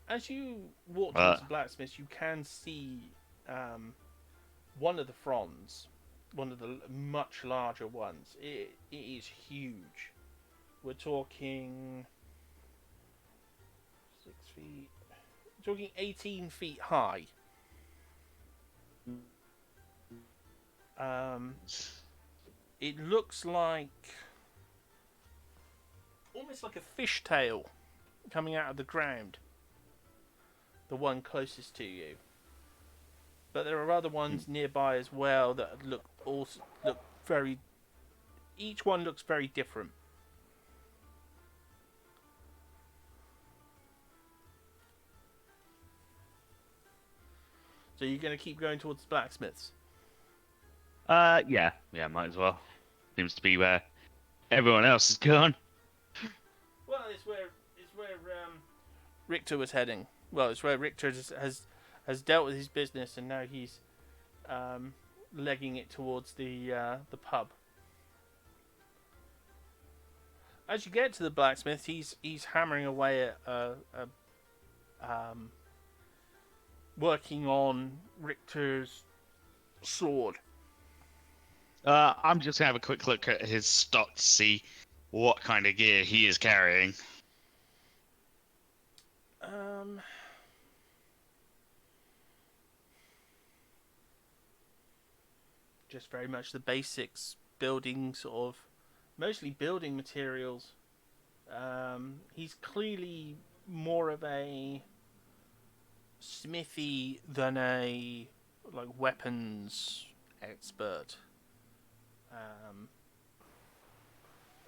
As you walk towards the blacksmith, you can see one of the fronds, one of the much larger ones. It is huge. We're talking 6 feet. We're talking 18 feet high. It looks like almost like a fishtail coming out of the ground. The one closest to you, but there are other ones nearby as well that look very. Each one looks very different. So you're going to keep going towards the blacksmiths? Yeah, might as well. Seems to be where everyone else is gone. Well, it's where Richter was heading. Well, it's where Richter has dealt with his business, and now he's legging it towards the pub. As you get to the blacksmith, he's hammering away at working on Richter's sword. I'm just gonna have a quick look at his stock to see what kind of gear he is carrying. Just very much the basics, building sort of, mostly building materials. He's clearly more of a smithy than a weapons expert.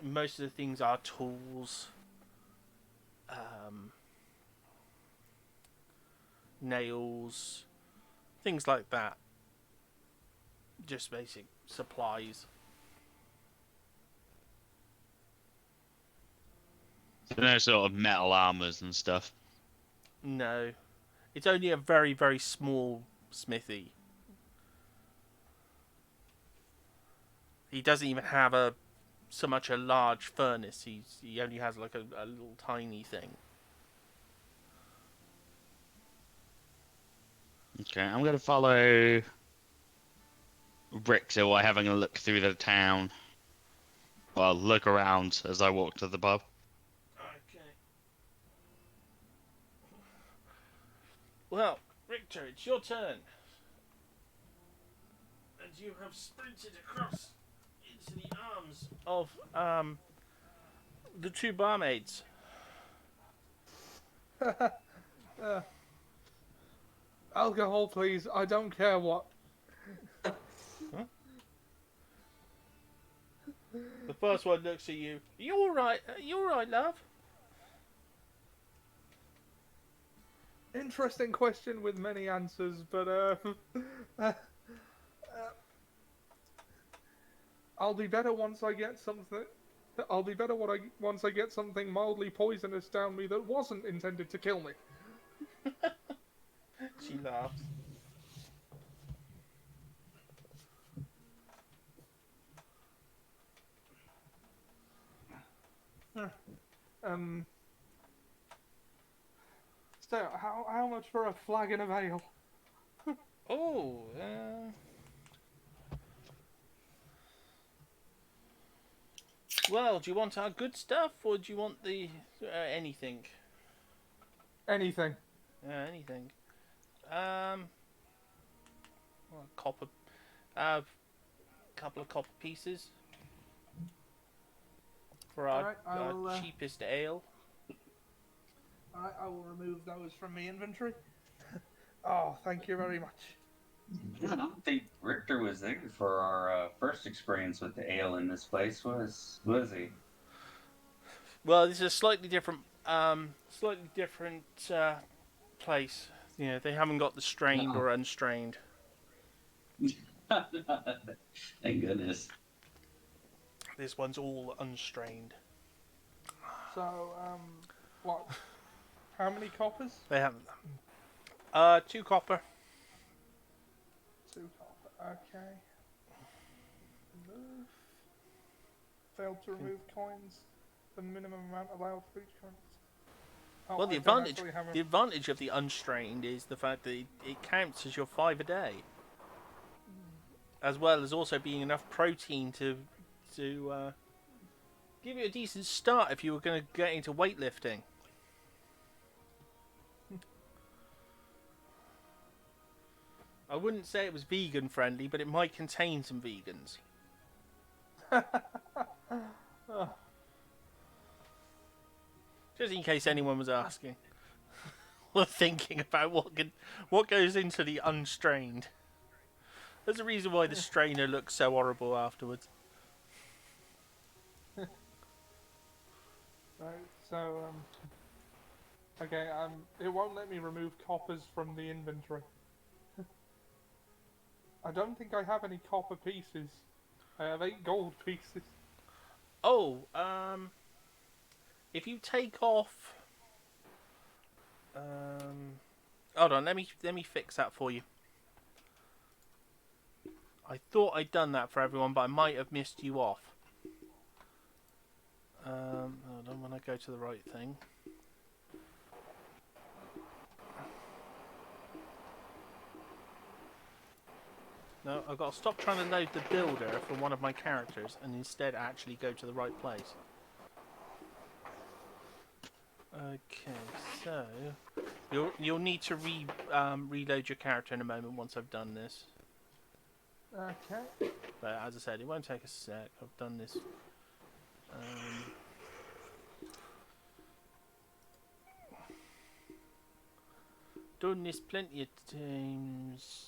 Most of the things are tools, nails, things like that. Just basic supplies. So no sort of metal armors and stuff. No. It's only a very, very small smithy. He doesn't even have so much a large furnace. He only has like a little tiny thing. Okay, I'm gonna follow Richter while having a look through the town. Well, look around as I walk to the pub. Okay. Well, Richter, it's your turn. And you have sprinted across into the arms of the two barmaids. Alcohol, please. I don't care what. Huh? The first one looks at you. Are you alright? You alright, love? Interesting question with many answers, but I'll be better once I get something. I'll be better once I get something mildly poisonous down me that wasn't intended to kill me. She laughs. So, how much for a flagon of ale? Oh, well, do you want our good stuff, or do you want the anything? Anything. Anything. copper, couple of copper pieces for our, Alright, I our will, cheapest ale. Alright, I will remove those from my inventory. Oh, thank you very much. I don't think Richter was there for our first experience with the ale in this place, was he? Well, this is a slightly different place. You know, they haven't got the strained No. or unstrained. Thank goodness. This one's all unstrained. So, what? How many coppers? They haven't. 2 copper. 2 copper, okay. Remove. Failed to remove coins. The minimum amount allowed for each coin. Oh, Well, I don't actually have a- the advantage of the unstrained is the fact that it counts as your 5 a day, as well as also being enough protein to give you a decent start if you were going to get into weightlifting. I wouldn't say it was vegan friendly, but it might contain some vegans. Just in case anyone was asking or thinking about what goes into the unstrained. There's a reason why the strainer looks so horrible afterwards. Right, so, okay, it won't let me remove coppers from the inventory. I don't think I have any copper pieces. I have 8 gold pieces. Oh, if you take off, hold on, let me fix that for you. I thought I'd done that for everyone, but I might have missed you off. Hold on, when I go to the right thing. No, I've got to stop trying to load the builder for one of my characters and instead actually go to the right place. Okay, so you'll need to reload your character in a moment once I've done this. Okay. But as I said, it won't take a sec. I've done this. Done this plenty of times.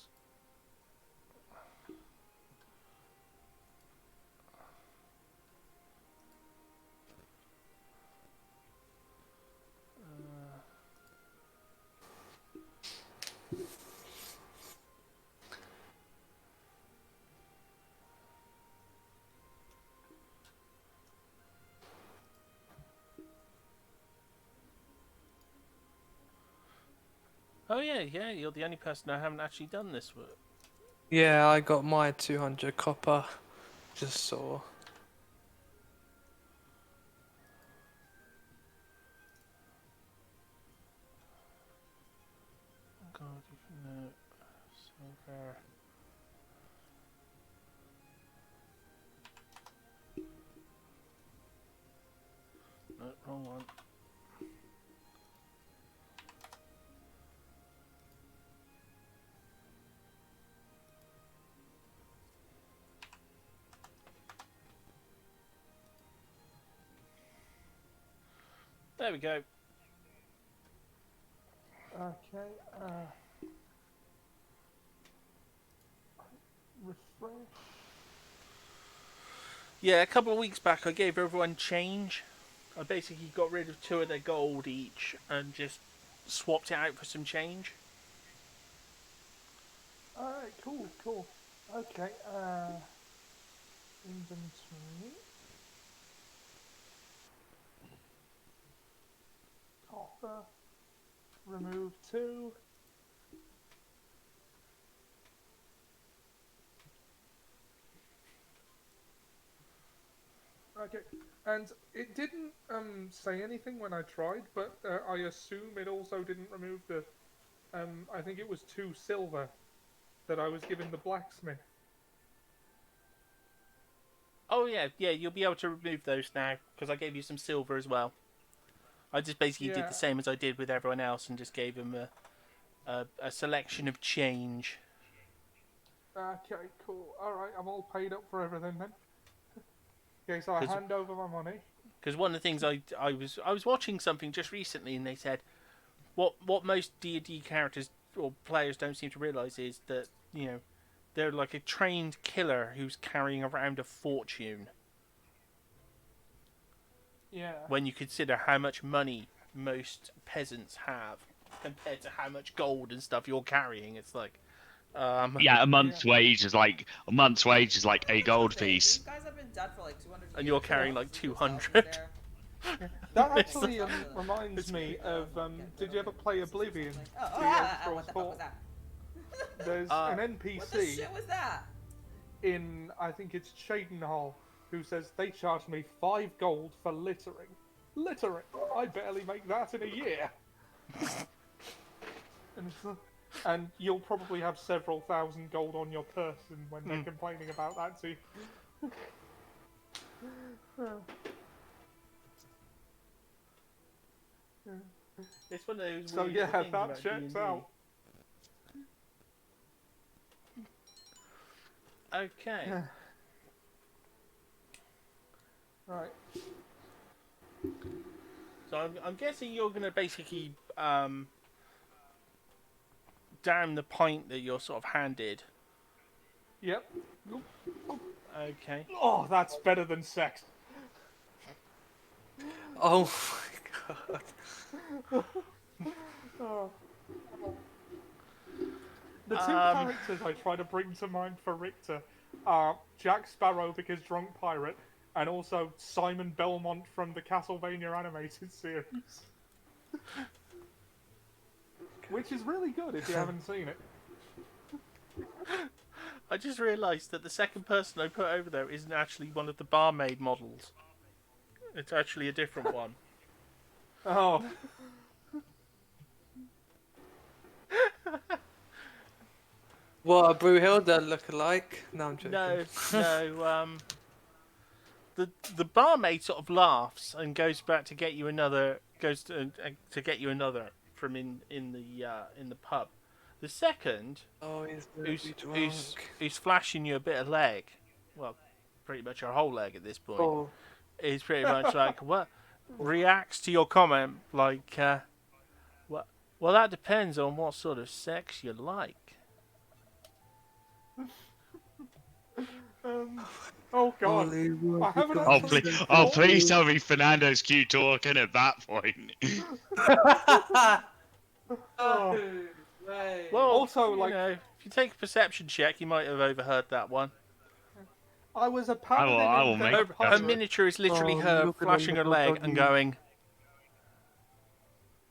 Oh yeah, you're the only person I haven't actually done this with. Yeah, I got my 200 copper. Just saw. God, no, silver. No, wrong one. There we go. Okay, refresh. Yeah, a couple of weeks back I gave everyone change. I basically got rid of 2 of their gold each and just swapped it out for some change. Alright, cool. Okay, inventory. Copper. Remove 2. Okay, and it didn't say anything when I tried, but I assume it also didn't remove the I think it was 2 silver that I was given the blacksmith. Oh yeah, you'll be able to remove those now because I gave you some silver as well. I just basically did Yeah. the same as I did with everyone else and just gave them a selection of change. Okay, cool. Alright, I'm all paid up for everything then. Okay, so I hand over my money. Because one of the things I was watching something just recently, and they said what most D&D characters or players don't seem to realise is that they're like a trained killer who's carrying around a fortune. Yeah. When you consider how much money most peasants have compared to how much gold and stuff you're carrying, it's like, Yeah, a month's wage is like a gold piece. These guys have been dead for like 200 years. And you're carrying like 200. That actually reminds me of, did you ever play Oblivion? What the fuck was that? There's an NPC What the shit was that? in, I think it's Shadar-Kai, who says they charged me 5 gold for littering. Littering? I barely make that in a year. And you'll probably have several thousand gold on your person when they're complaining about that too. It's one of those. So weird yeah, things that about checks D&D. out. Okay. Right. So I'm guessing you're going to basically down the pint that you're sort of handed. Yep. Okay. Oh, that's better than sex. Oh my god. Oh. The two characters I try to bring to mind for Richter are Jack Sparrow because drunk pirate, and also Simon Belmont from the Castlevania animated series. Which is really good if you haven't seen it. I just realised that the second person I put over there isn't actually one of the barmaid models. It's actually a different one. Oh. What, a Brewhilda look-alike? No, I'm joking. No. The barmaid sort of laughs and goes back to get you another. Goes to get you another from in the pub. The second, Oh, he's really drunk. who's flashing you a bit of leg, well, pretty much her whole leg at this point, Oh. is pretty much like what reacts to your comment like, well, that depends on what sort of sex you like. Oh god. I haven't Please tell me Fernando's cute talking at that point. Oh. Well, also, like, if you take a perception check, you might have overheard that one. I was a paladin. I will make her miniature is literally her flashing her leg and going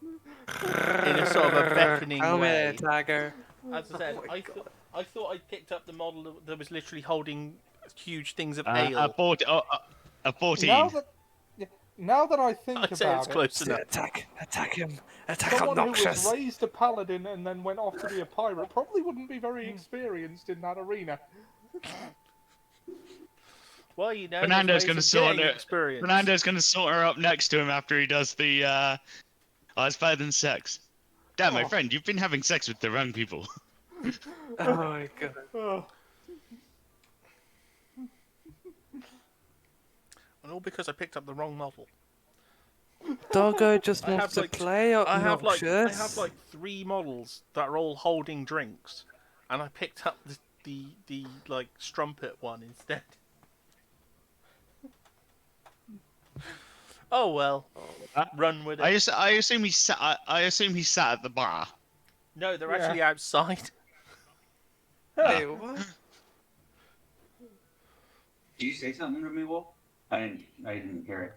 in a sort of a beckoning way. Tiger. As I said, I thought I picked up the model that was literally holding huge things of ale. A 14. Now that I think I'd say about it's close it, enough. Attack him! Attack someone who was Noxious! raised a paladin and then went off to be a pirate probably wouldn't be very experienced in that arena. Well, you know, Fernando's going to sort her. Experience. Fernando's going to sort her up next to him after he does the. Oh, it's better than sex. Damn, my friend, you've been having sex with the wrong people. Oh my god. Oh. And all because I picked up the wrong model. Doggo just wants to play or I have Noxious? like 3 models that are all holding drinks, and I picked up the like strumpet one instead. Oh well, run with it. I assume he sat. I assume he sat at the bar. No, they're actually outside. Hey, what? Did you say something to me, Wolf? I didn't hear it.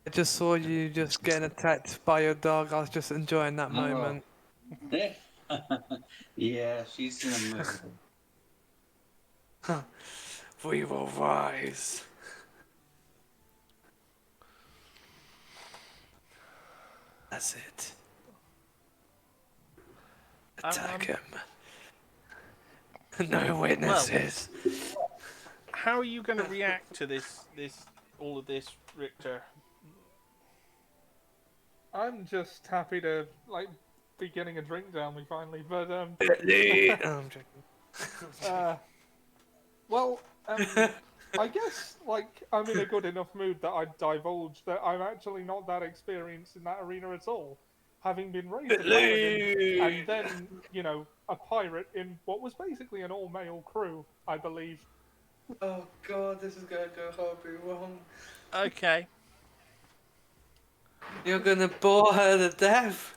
I just saw you just getting attacked by your dog. I was just enjoying that moment. Yeah, she's in a mood. We will rise. That's it. Attack him. No witnesses. Well, how are you going to react to all of this, Richter? I'm just happy to be getting a drink down me finally, but I'm joking. Well, I guess, like, I'm in a good enough mood that I'd divulge that I'm actually not that experienced in that arena at all. Having been raised a paladin, and then, you know, a pirate in what was basically an all-male crew, I believe. Oh god, this is gonna go horribly wrong. Okay. You're gonna bore her to death.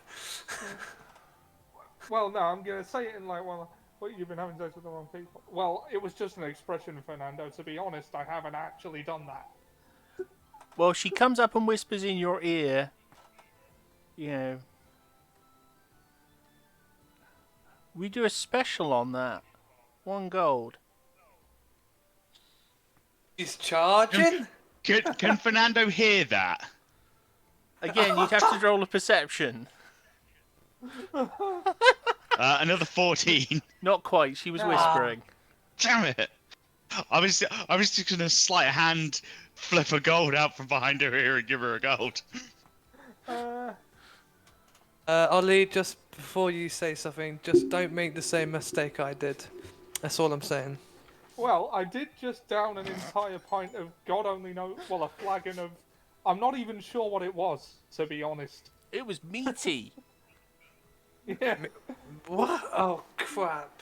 Well, no, I'm gonna say it in like, well, you've been having sex with the wrong people. Well, it was just an expression, Fernando. To be honest, I haven't actually done that. Well, she comes up and whispers in your ear, you know, we do a special on that. 1 gold. He's charging? Can Fernando hear that? Again, you'd have to roll a perception. Another 14. Not quite, she was whispering. Damn it! I was just gonna sleight of hand flip a gold out from behind her ear and give her a gold. Ollie, just before you say something, just don't make the same mistake I did. That's all I'm saying. Well, I did just down an entire pint of God only knows, well, a flagon of. I'm not even sure what it was, to be honest. It was meaty. Yeah. What? Oh crap.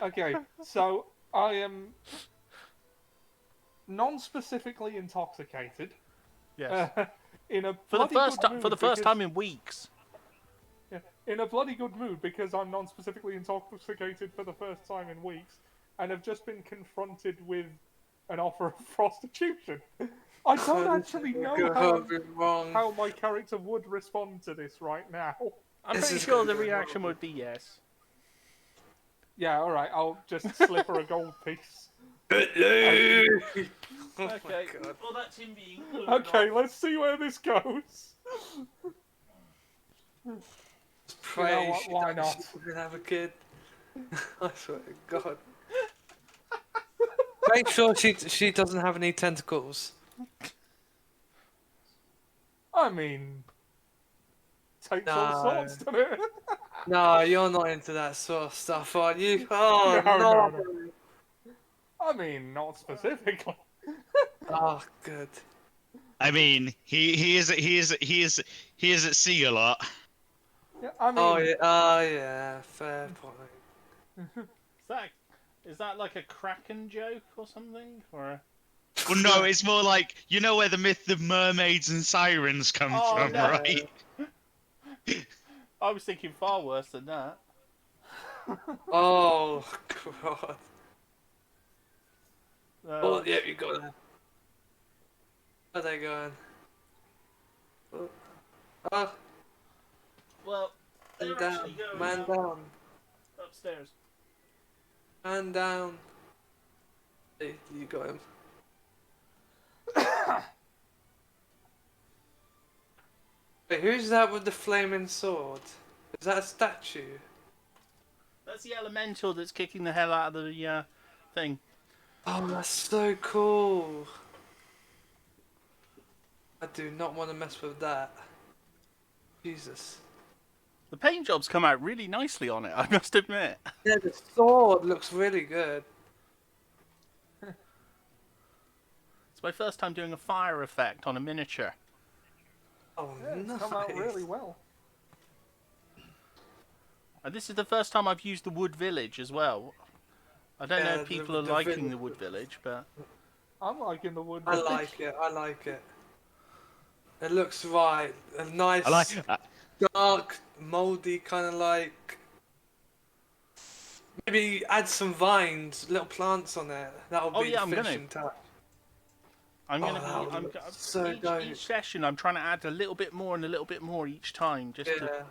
Okay, so I am non-specifically intoxicated. Yes. In a For the bloody first good time, mood for the first because- time in weeks. Yeah, in a bloody good mood because I'm non-specifically intoxicated for the first time in weeks, and have just been confronted with an offer of prostitution. I don't actually know how my character would respond to this right now. I'm pretty sure the reaction would be yes. Yeah, alright, I'll just slip her a gold piece. Okay, God. well that's him being... Okay, let's see where this goes. Pray You know what, she why don't- not? she can have a kid. I swear to God. Make sure she doesn't have any tentacles. I mean... Takes all sorts, doesn't it? No, you're not into that sort of stuff, are you? Oh, No. I mean, not specifically. Oh, good. I mean, he is at sea a lot. Yeah, I mean... Oh yeah, fair point. Is that like a Kraken joke or something? Or Well, no, it's more like, you know where the myth of mermaids and sirens come from, no. right? I was thinking far worse than that. Oh God. Oh Uh, yeah, you got that. Where are they going? Oh, well, they're man down, actually going man out down, upstairs. man down. Hey, you got him. Wait, who's that with the flaming sword? Is that a statue? That's the elemental that's kicking the hell out of the thing. Oh, that's so cool. I do not want to mess with that. Jesus. The paint job's come out really nicely on it, I must admit. Yeah, the sword looks really good. It's my first time doing a fire effect on a miniature. Oh, Yeah, it's nice. come out really well. And this is the first time I've used the wood village as well. I don't know Yeah, if people are the liking village- the wood village, but... I'm liking the wood. I like it. I like it. It looks right. A nice, I like. dark, moldy kind of like. Maybe add some vines, little plants on it. That'll be Oh, yeah, the I'm gonna. finishing touch. I'm Oh, gonna that be. would look so dope. Each session, I'm trying to add a little bit more and a little bit more each time, just to. Yeah.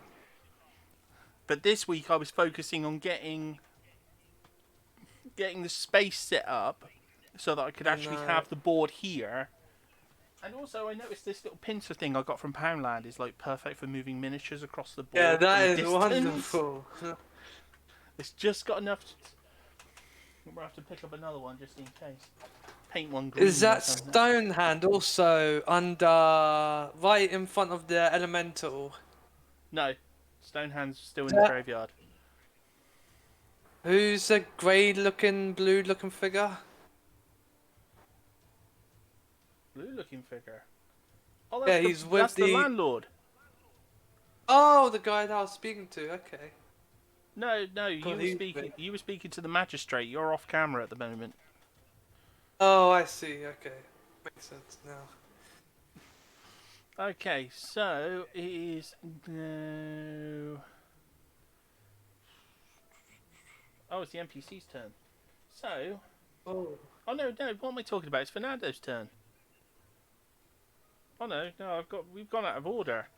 But this week, I was focusing on getting the space set up so that I could actually have the board here. And also, I noticed this little pincer thing I got from Poundland is like perfect for moving miniatures across the board. Yeah, from that a is distance. wonderful. It's just got enough. We'll have to pick up another one just in case. Paint one green. Is that stone hand also under, right in front of the elemental? No, Stonehand's still in the graveyard. Who's a grey-looking, blue-looking figure? Blue-looking figure. Oh, Yeah, that's, he's the, with that's the the- landlord. Oh, the guy that I was speaking to. Okay. No, you God, were he's speaking. big. You were speaking to the magistrate. You're off camera at the moment. Oh, I see. Okay, makes sense now. Okay, so it is no. Oh, it's the NPC's turn. So, Oh. oh no, what am I talking about? It's Fernando's turn. Oh no, we've gone out of order.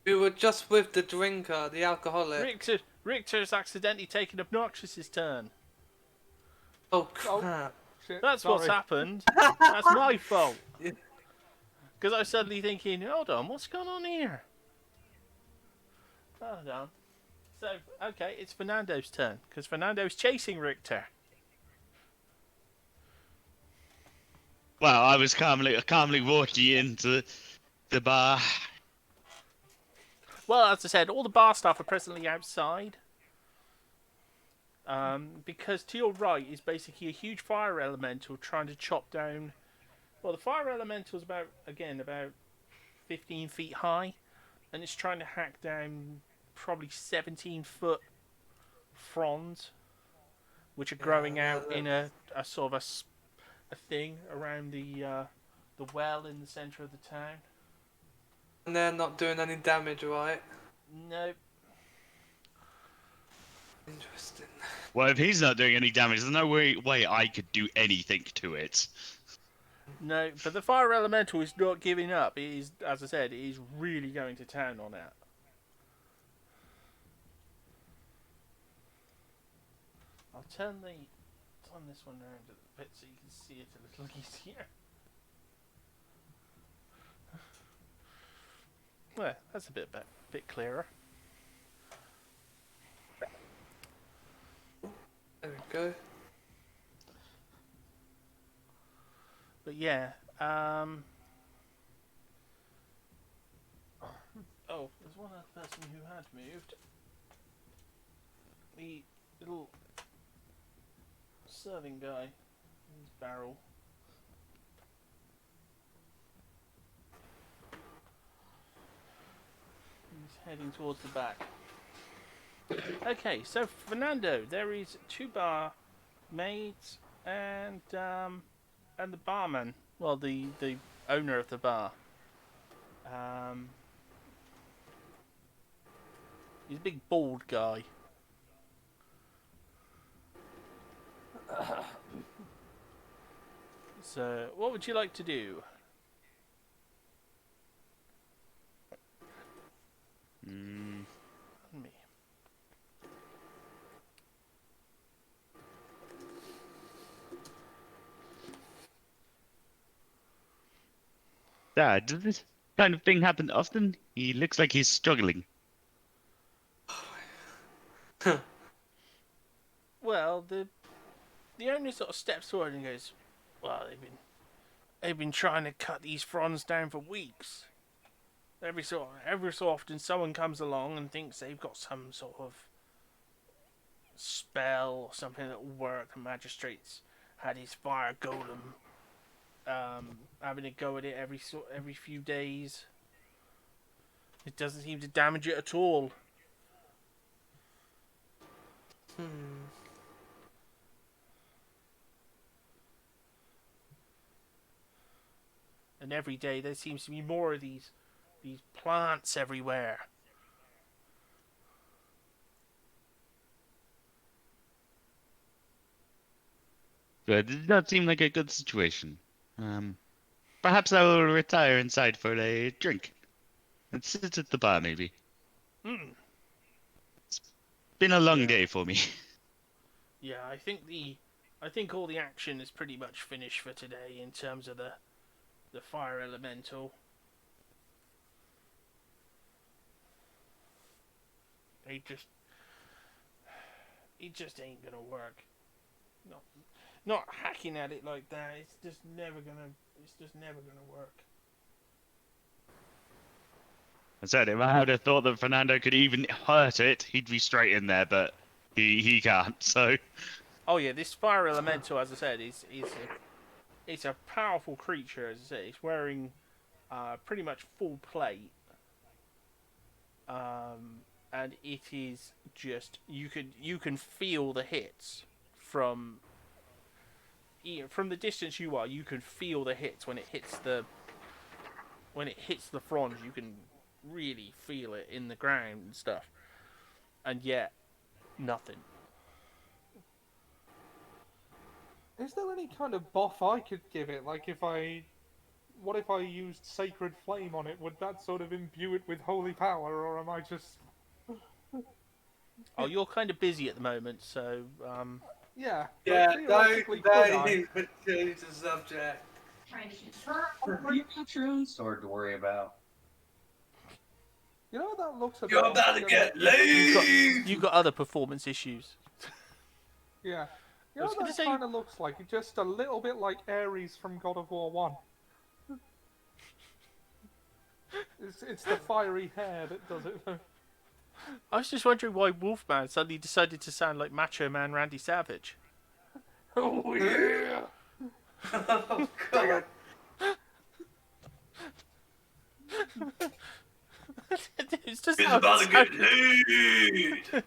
We were just with the drinker, the alcoholic. Richter's accidentally taken up Noxious's turn. Oh crap! Shit, That's sorry. what's happened. That's my fault. Yeah. Because I was suddenly thinking, hold on, what's going on here? Hold on. So, okay, it's Fernando's turn, because Fernando's chasing Richter. Well, I was calmly walking into the bar. Well, as I said, all the bar staff are presently outside. Because to your right is basically a huge fire elemental trying to chop down. Well, the fire elemental is about 15 feet high, and it's trying to hack down probably 17-foot fronds, which are growing out in a sort of a thing around the well in the centre of the town. And they're not doing any damage, right? Nope. Interesting. Well, if he's not doing any damage, there's no way I could do anything to it. No, but the fire elemental is not giving up. It is, as I said, it is really going to town on it. I'll turn this one around a bit so you can see it a little easier. Well, that's a bit clearer. There we go. But yeah, oh, there's one other person who had moved. The little serving guy in his barrel. He's heading towards the back. Okay, so Fernando, there is 2 bar maids and the barman. Well, the owner of the bar. He's a big bald guy. So, what would you like to do? Me. Dad, does this kind of thing happen often? He looks like he's struggling. Well, the owner sort of steps forward and goes, "Well, they've been trying to cut these fronds down for weeks. Every so often, someone comes along and thinks they've got some sort of spell or something that will work. The magistrate's had his fire golem having a go at it every few days. It doesn't seem to damage it at all." And every day there seems to be more of these plants everywhere. Good. It does not seem like a good situation. Perhaps I will retire inside for a drink. And sit at the bar, maybe. It's been a long day for me. Yeah, I think all the action is pretty much finished for today in terms of the fire elemental. It just ain't gonna work. Not hacking at it like that. It's just never gonna work. I said, if I had have thought that Fernando could even hurt it, he'd be straight in there, but he can't. So Oh yeah, this fire elemental, as I said, it's a powerful creature. As I said, it's wearing pretty much full plate, and it is just you can feel the hits from the distance you are. You can feel the hits when it hits the frond. You can really feel it in the ground and stuff, and yet nothing. Is there any kind of buff I could give it? Like what if I used Sacred Flame on it? Would that sort of imbue it with holy power, or am I just... Oh, you're kind of busy at the moment, so Yeah. Yeah, theoretically, could I? don't even change the subject. You got your own sword to worry about. You know what that looks like? You're about to get laid! you've got other performance issues. Yeah. You I know was what gonna that say- kind of looks like? It's just a little bit like Ares from God of War 1. It's the fiery hair that does it. I was just wondering why Wolfman suddenly decided to sound like Macho Man Randy Savage. Oh yeah! Oh god. It's just He's how about it to get sounded. laid!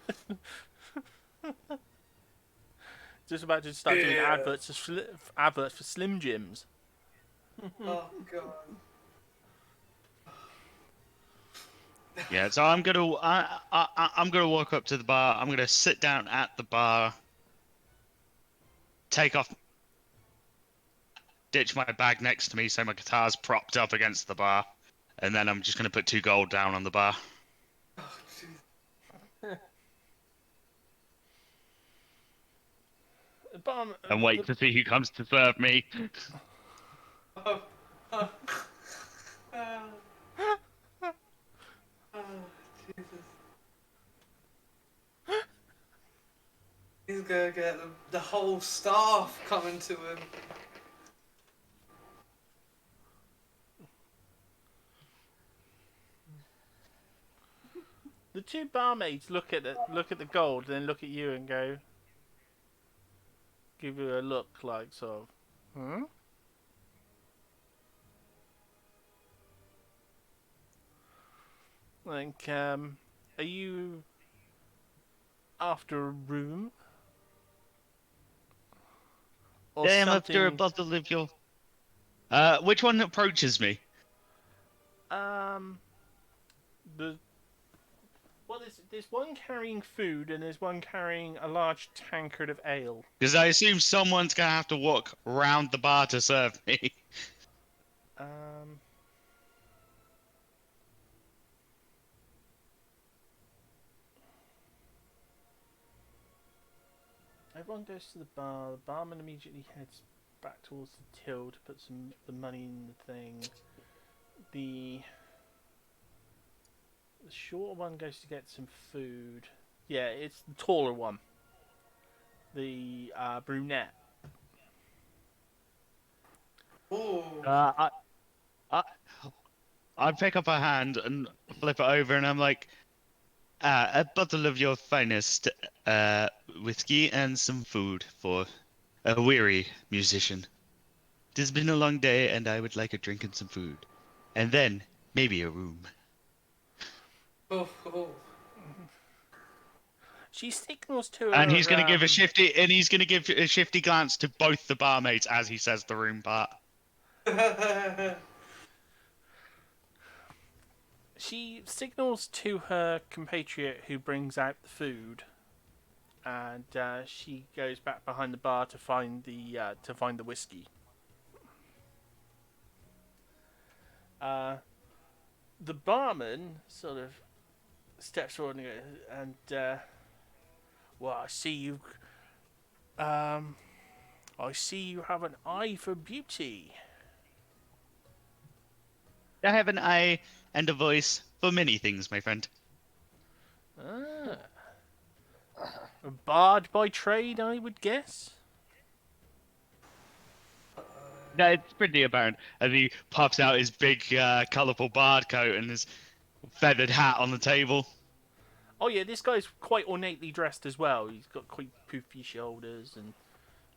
Just about to start doing Yeah. adverts for Slim Jims. Oh god. yeah, so I'm gonna walk up to the bar. I'm gonna sit down at the bar, take off, ditch my bag next to me so my guitar's propped up against the bar, and then I'm just gonna put 2 gold down on the bar. Oh jeez. And wait to see who comes to serve me. Oh. Oh. Oh, Jesus. He's gonna get the whole staff coming to him. The 2 barmaids look at the gold, then look at you and go, give you a look like sort of, huh? Like, are you after a room? Or Damn, after a something? bottle of your... which one approaches me? There's one carrying food and there's one carrying a large tankard of ale. Because I assume someone's gonna have to walk round the bar to serve me. Everyone goes to the bar. The barman immediately heads back towards the till to put the money in the thing. The shorter one goes to get some food. Yeah, it's the taller one. The brunette. Ooh. I pick up her hand and flip it over, and I'm like, a bottle of your finest whiskey and some food for a weary musician. It has been a long day, and I would like a drink and some food, and then maybe a room. Oh, oh. She signals to her. And he's gonna give a shifty glance to both the barmaids as he says the room part. She signals to her compatriot who brings out the food, and she goes back behind the bar to find the whiskey. The barman sort of steps forward and well, I see you have an eye for beauty. I have an eye and a voice for many things, my friend. Ah. A bard by trade, I would guess. No, it's pretty apparent as he pops out his big, colourful bard coat and his feathered hat on the table. Oh yeah, this guy's quite ornately dressed as well. He's got quite poofy shoulders and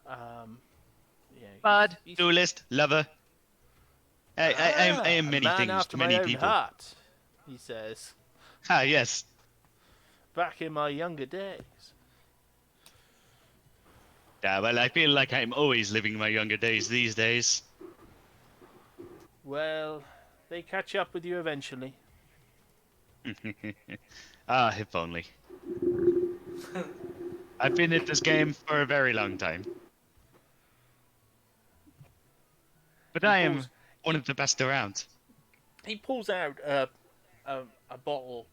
yeah. Bud, He's duelist, lover. I am a many man things after to my many own people. heart, he says. Ah, yes. Back in my younger days. Yeah, well, I feel like I'm always living my younger days these days. Well, they catch up with you eventually. Ah, if only. I've been at this game for a very long time. But I am one of the best around. He pulls out a bottle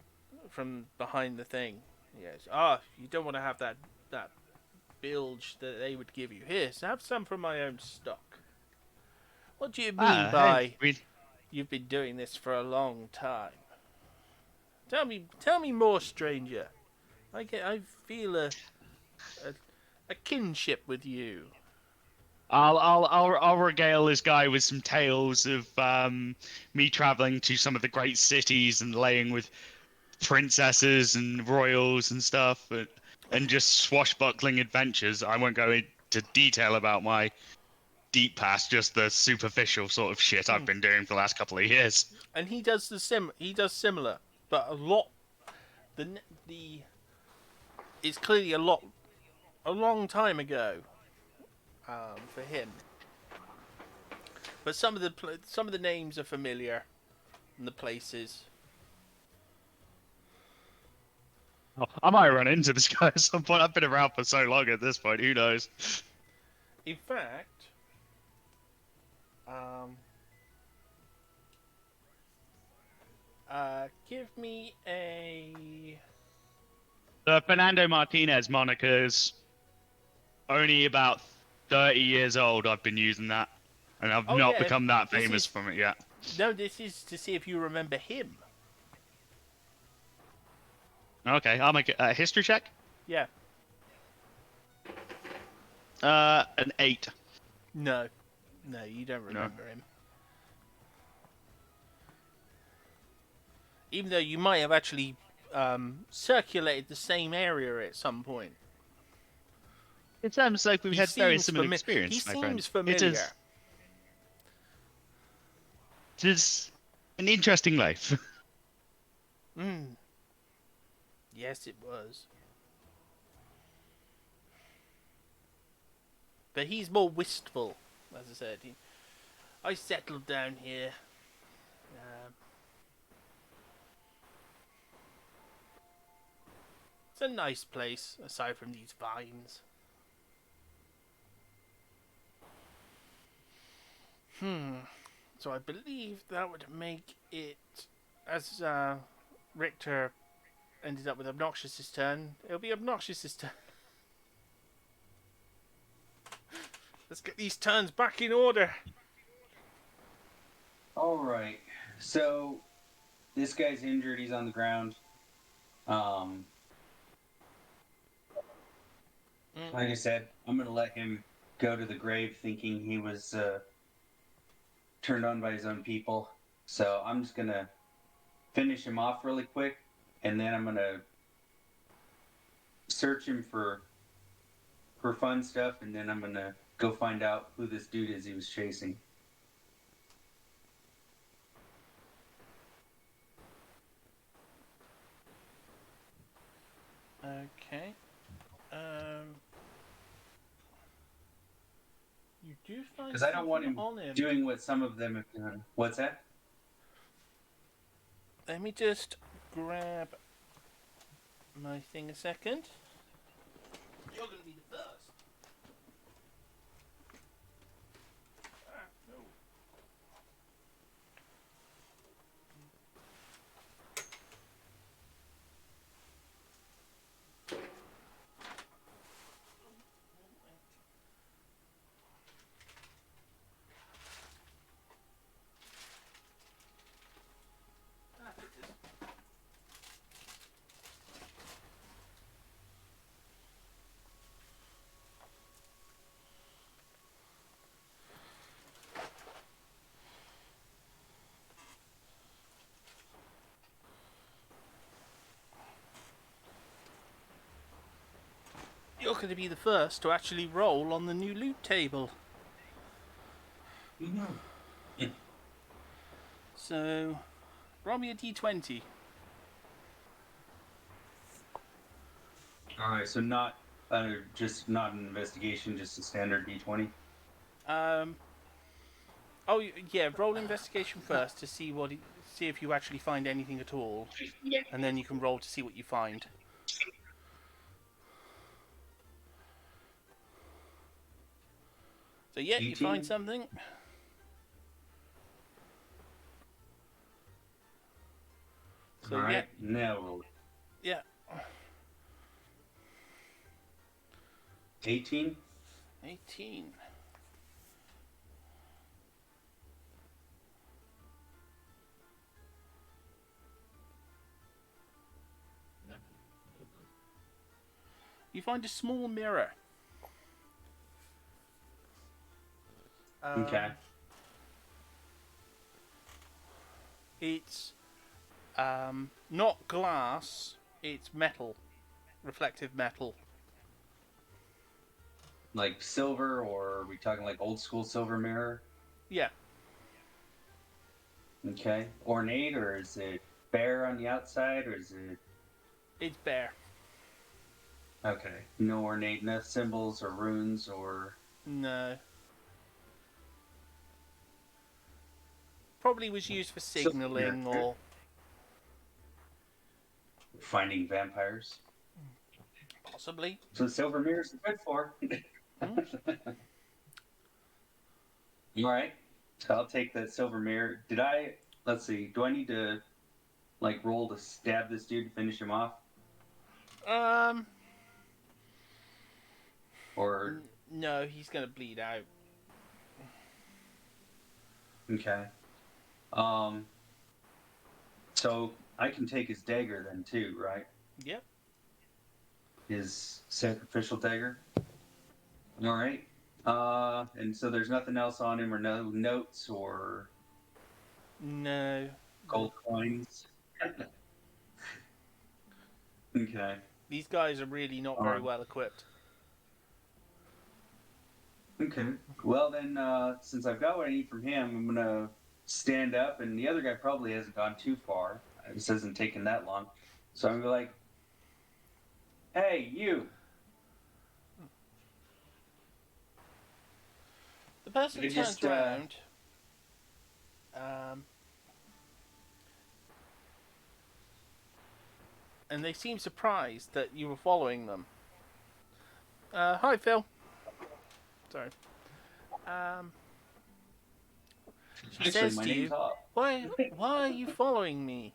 from behind the thing. Yes. You don't want to have that bilge that they would give you. Here, so have some from my own stock. What do you mean by you've been doing this for a long time? Tell me more, stranger. I feel a kinship with you. I'll regale this guy with some tales of me traveling to some of the great cities and laying with princesses and royals and stuff, and just swashbuckling adventures. I won't go into detail about my deep past, just the superficial sort of shit I've been doing for the last couple of years. And he does similar, but a lot. It's clearly a long time ago. For him. But some of the names are familiar, and the places. Oh, I might run into this guy at some point. I've been around for so long at this point. Who knows? In fact, give me a. The Fernando Martinez moniker's only about 30 years old. I've been using that, and I've not become that famous from it yet. No, this is to see if you remember him. Okay, I'll make a history check. Yeah. An 8. No, you don't remember him. Even though you might have actually circulated the same area at some point. It sounds like we've had very similar experience, He my friend. seems familiar. It is an interesting life. Yes, it was. But he's more wistful, as I said. I settled down here. It's a nice place, aside from these vines. So I believe that would make it, as Richter ended up with Obnoxious's turn, it'll be Obnoxious's turn. Let's get these turns back in order. Alright, so this guy's injured, he's on the ground. Like I said, I'm going to let him go to the grave thinking he was turned on by his own people. So I'm just going to finish him off really quick, and then I'm going to search him for fun stuff, and then I'm going to go find out who this dude is he was chasing. Okay. You do find because I don't want him on him doing what some of them have done. What's that? Let me just grab my thing a second. You're going to be the first. No. you're going to be the first to actually roll on the new loot table. So, roll me a d20. Alright, so not just not an investigation, just a standard d20. Oh yeah, roll investigation first to see see if you actually find anything at all, and then you can roll to see what you find. So yeah, 18? you find something. So Alright, now roll. yeah, 18? 18. You find a small mirror. Okay. It's not glass, it's metal. Reflective metal. Like silver, or are we talking like old school silver mirror? Yeah. Okay. Ornate, or is it bare on the outside, or is it... It's bare. Okay. No ornate, no symbols or runes or... No. Probably was used for signaling or... Finding vampires. Possibly. So silver mirrors are good for. Alright. So I'll take that silver mirror. Let's see, do I need to like roll to stab this dude to finish him off? Or no, he's gonna bleed out. okay. So I can take his dagger then too, right? Yep. His sacrificial dagger. Alright. And so there's nothing else on him, or no notes or No. gold coins. Okay. These guys are really not very well equipped. Okay. Well then, since I've got what I need from him, I'm gonna stand up, and the other guy probably hasn't gone too far. This hasn't taken that long. So I'm gonna be like, hey, you! The person You turns just, around. And they seem surprised that you were following them. Hi, Phil. Sorry. She says my to you, name's Hawk. why are you following me?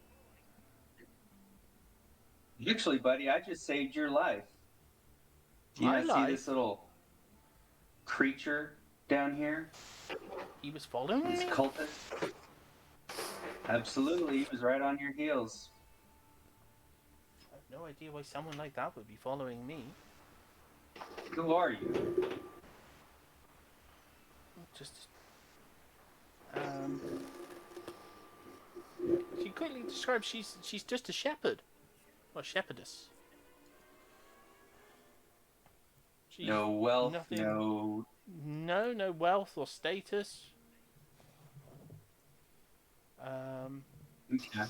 Actually, buddy, I just saved your life. Do you My not see life? this little creature down here? He was following This me? cultist? Absolutely, he was right on your heels. I have no idea why someone like that would be following me. Who are you? Just... She quickly describes she's just a shepherd. Or shepherdess. She's No wealth, nothing- no... No wealth or status. Okay.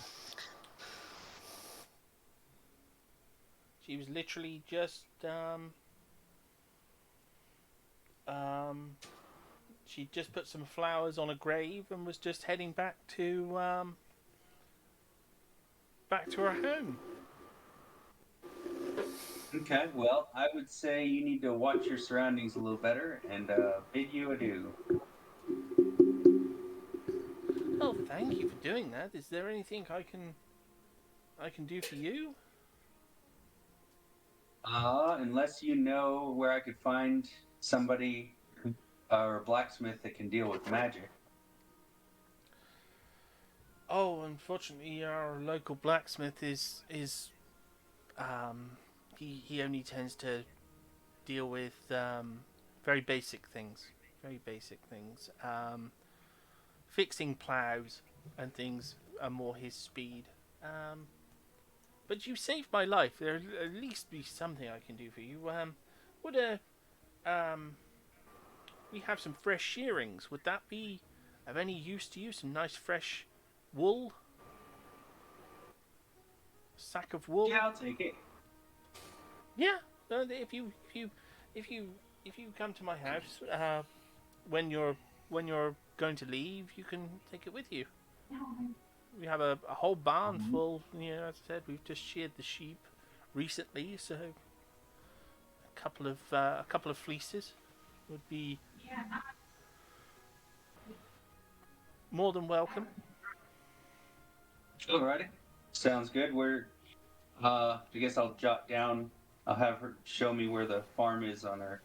She was literally just she just put some flowers on a grave and was just heading back to her home. Okay, well, I would say you need to watch your surroundings a little better, and bid you adieu. Oh, thank you for doing that. Is there anything I can do for you? Unless you know where I could find somebody or a blacksmith that can deal with magic. Oh, unfortunately, our local blacksmith is he only tends to deal with very basic things. Very basic things. Fixing plows and things are more his speed. But you saved my life. There'll at least be something I can do for you. Would we have some fresh shearings? Would that be of any use to you? Some nice fresh wool? Sack of wool? Yeah, I'll take it. Yeah. If you come to my house when you're going to leave, you can take it with you. We have a whole barn full. You know, as I said, we've just sheared the sheep recently, so a couple of fleeces would be more than welcome. Alrighty. Sounds good. I guess I'll jot down. I'll have her show me where the farm is on her.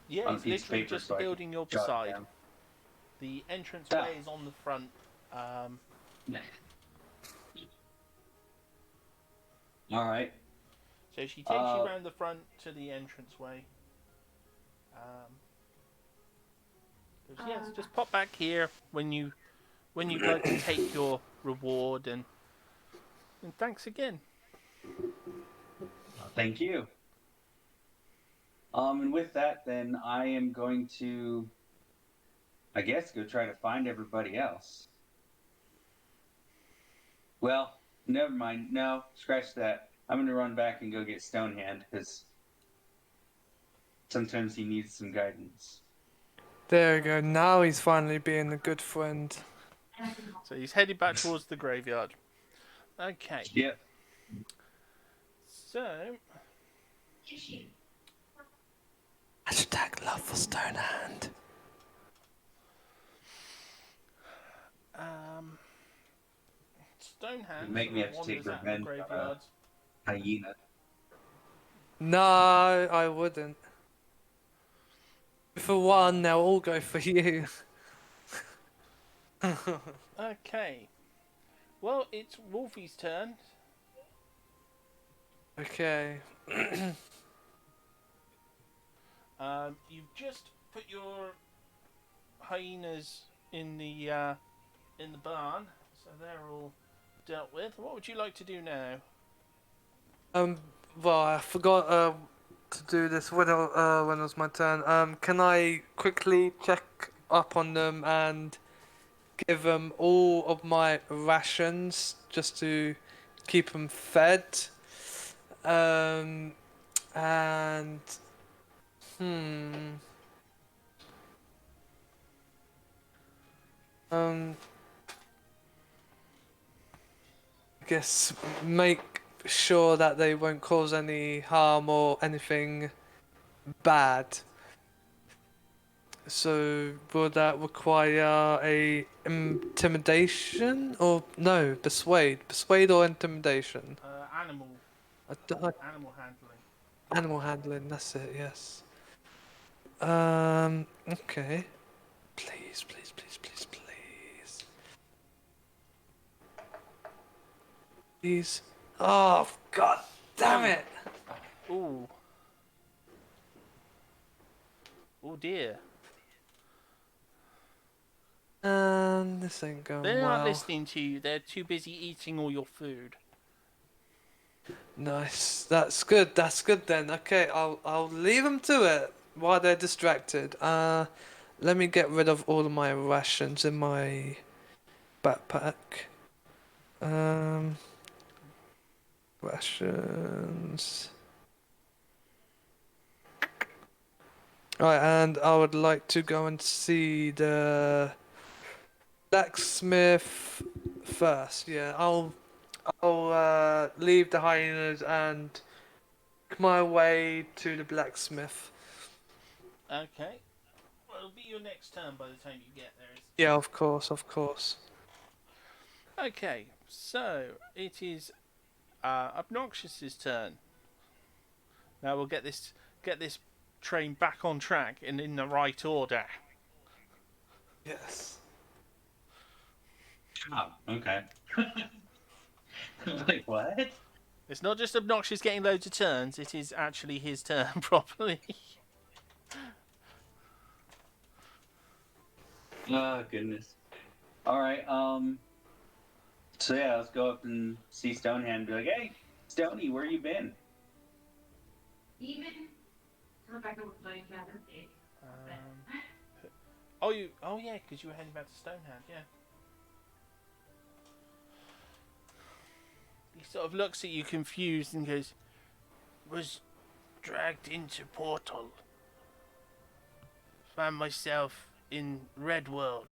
Yeah, on a it's piece of literally paper just so the I can building you're jot it beside. down. The entranceway is on the front. All right. So she takes you around the front to the entranceway. Goes, yes, just pop back here when you'd like to take your reward, and thanks again. Thank you. And with that, then I am going to, I guess, go try to find everybody else. Well, never mind. No, scratch that. I'm going to run back and go get Stonehand, because sometimes he needs some guidance. There we go. Now he's finally being a good friend. So he's headed back towards the graveyard. Okay. Yep. So, Hashtag love for Stonehand. Stonehand Make me have to take wanders out of the revenge on graveyard. Hyena. No, I wouldn't. For one, they'll all go for you. Okay. Well, it's Wolfie's turn. Okay. You've just put your hyenas in the barn, so they're all dealt with. What would you like to do now? Well, I forgot to do this when it was my turn. Can I quickly check up on them and give them all of my rations just to keep them fed? And I guess make sure that they won't cause any harm or anything bad. So will that require a intimidation or no, persuade or intimidation? Animal handling. Animal handling, that's it, yes. Okay. Please. Please. Oh, god damn it! Ooh. Oh dear. This ain't going They're well. not listening to you. They're too busy eating all your food. Nice. That's good then. Okay, I'll leave them to it while they're distracted. Let me get rid of all of my rations in my backpack. Rations. Right, and I would like to go and see the blacksmith first. Yeah, I'll leave the hyenas and make my way to the blacksmith. Okay. Well, it'll be your next turn by the time you get there. Yeah, of course. Okay, so it is Obnoxious's turn. Now we'll get this train back on track and in the right order. Yes. Oh, okay. Like, what? It's not just Obnoxious getting loads of turns, it is actually his turn properly. Oh, goodness. Alright, so yeah, let's go up and see Stonehand and be like, hey, Stony, where you been? Even Rebecca was playing that. Oh yeah, because you were heading back to Stonehand, yeah. He sort of looks at you confused and goes, "Was dragged into portal. Found myself in Red World.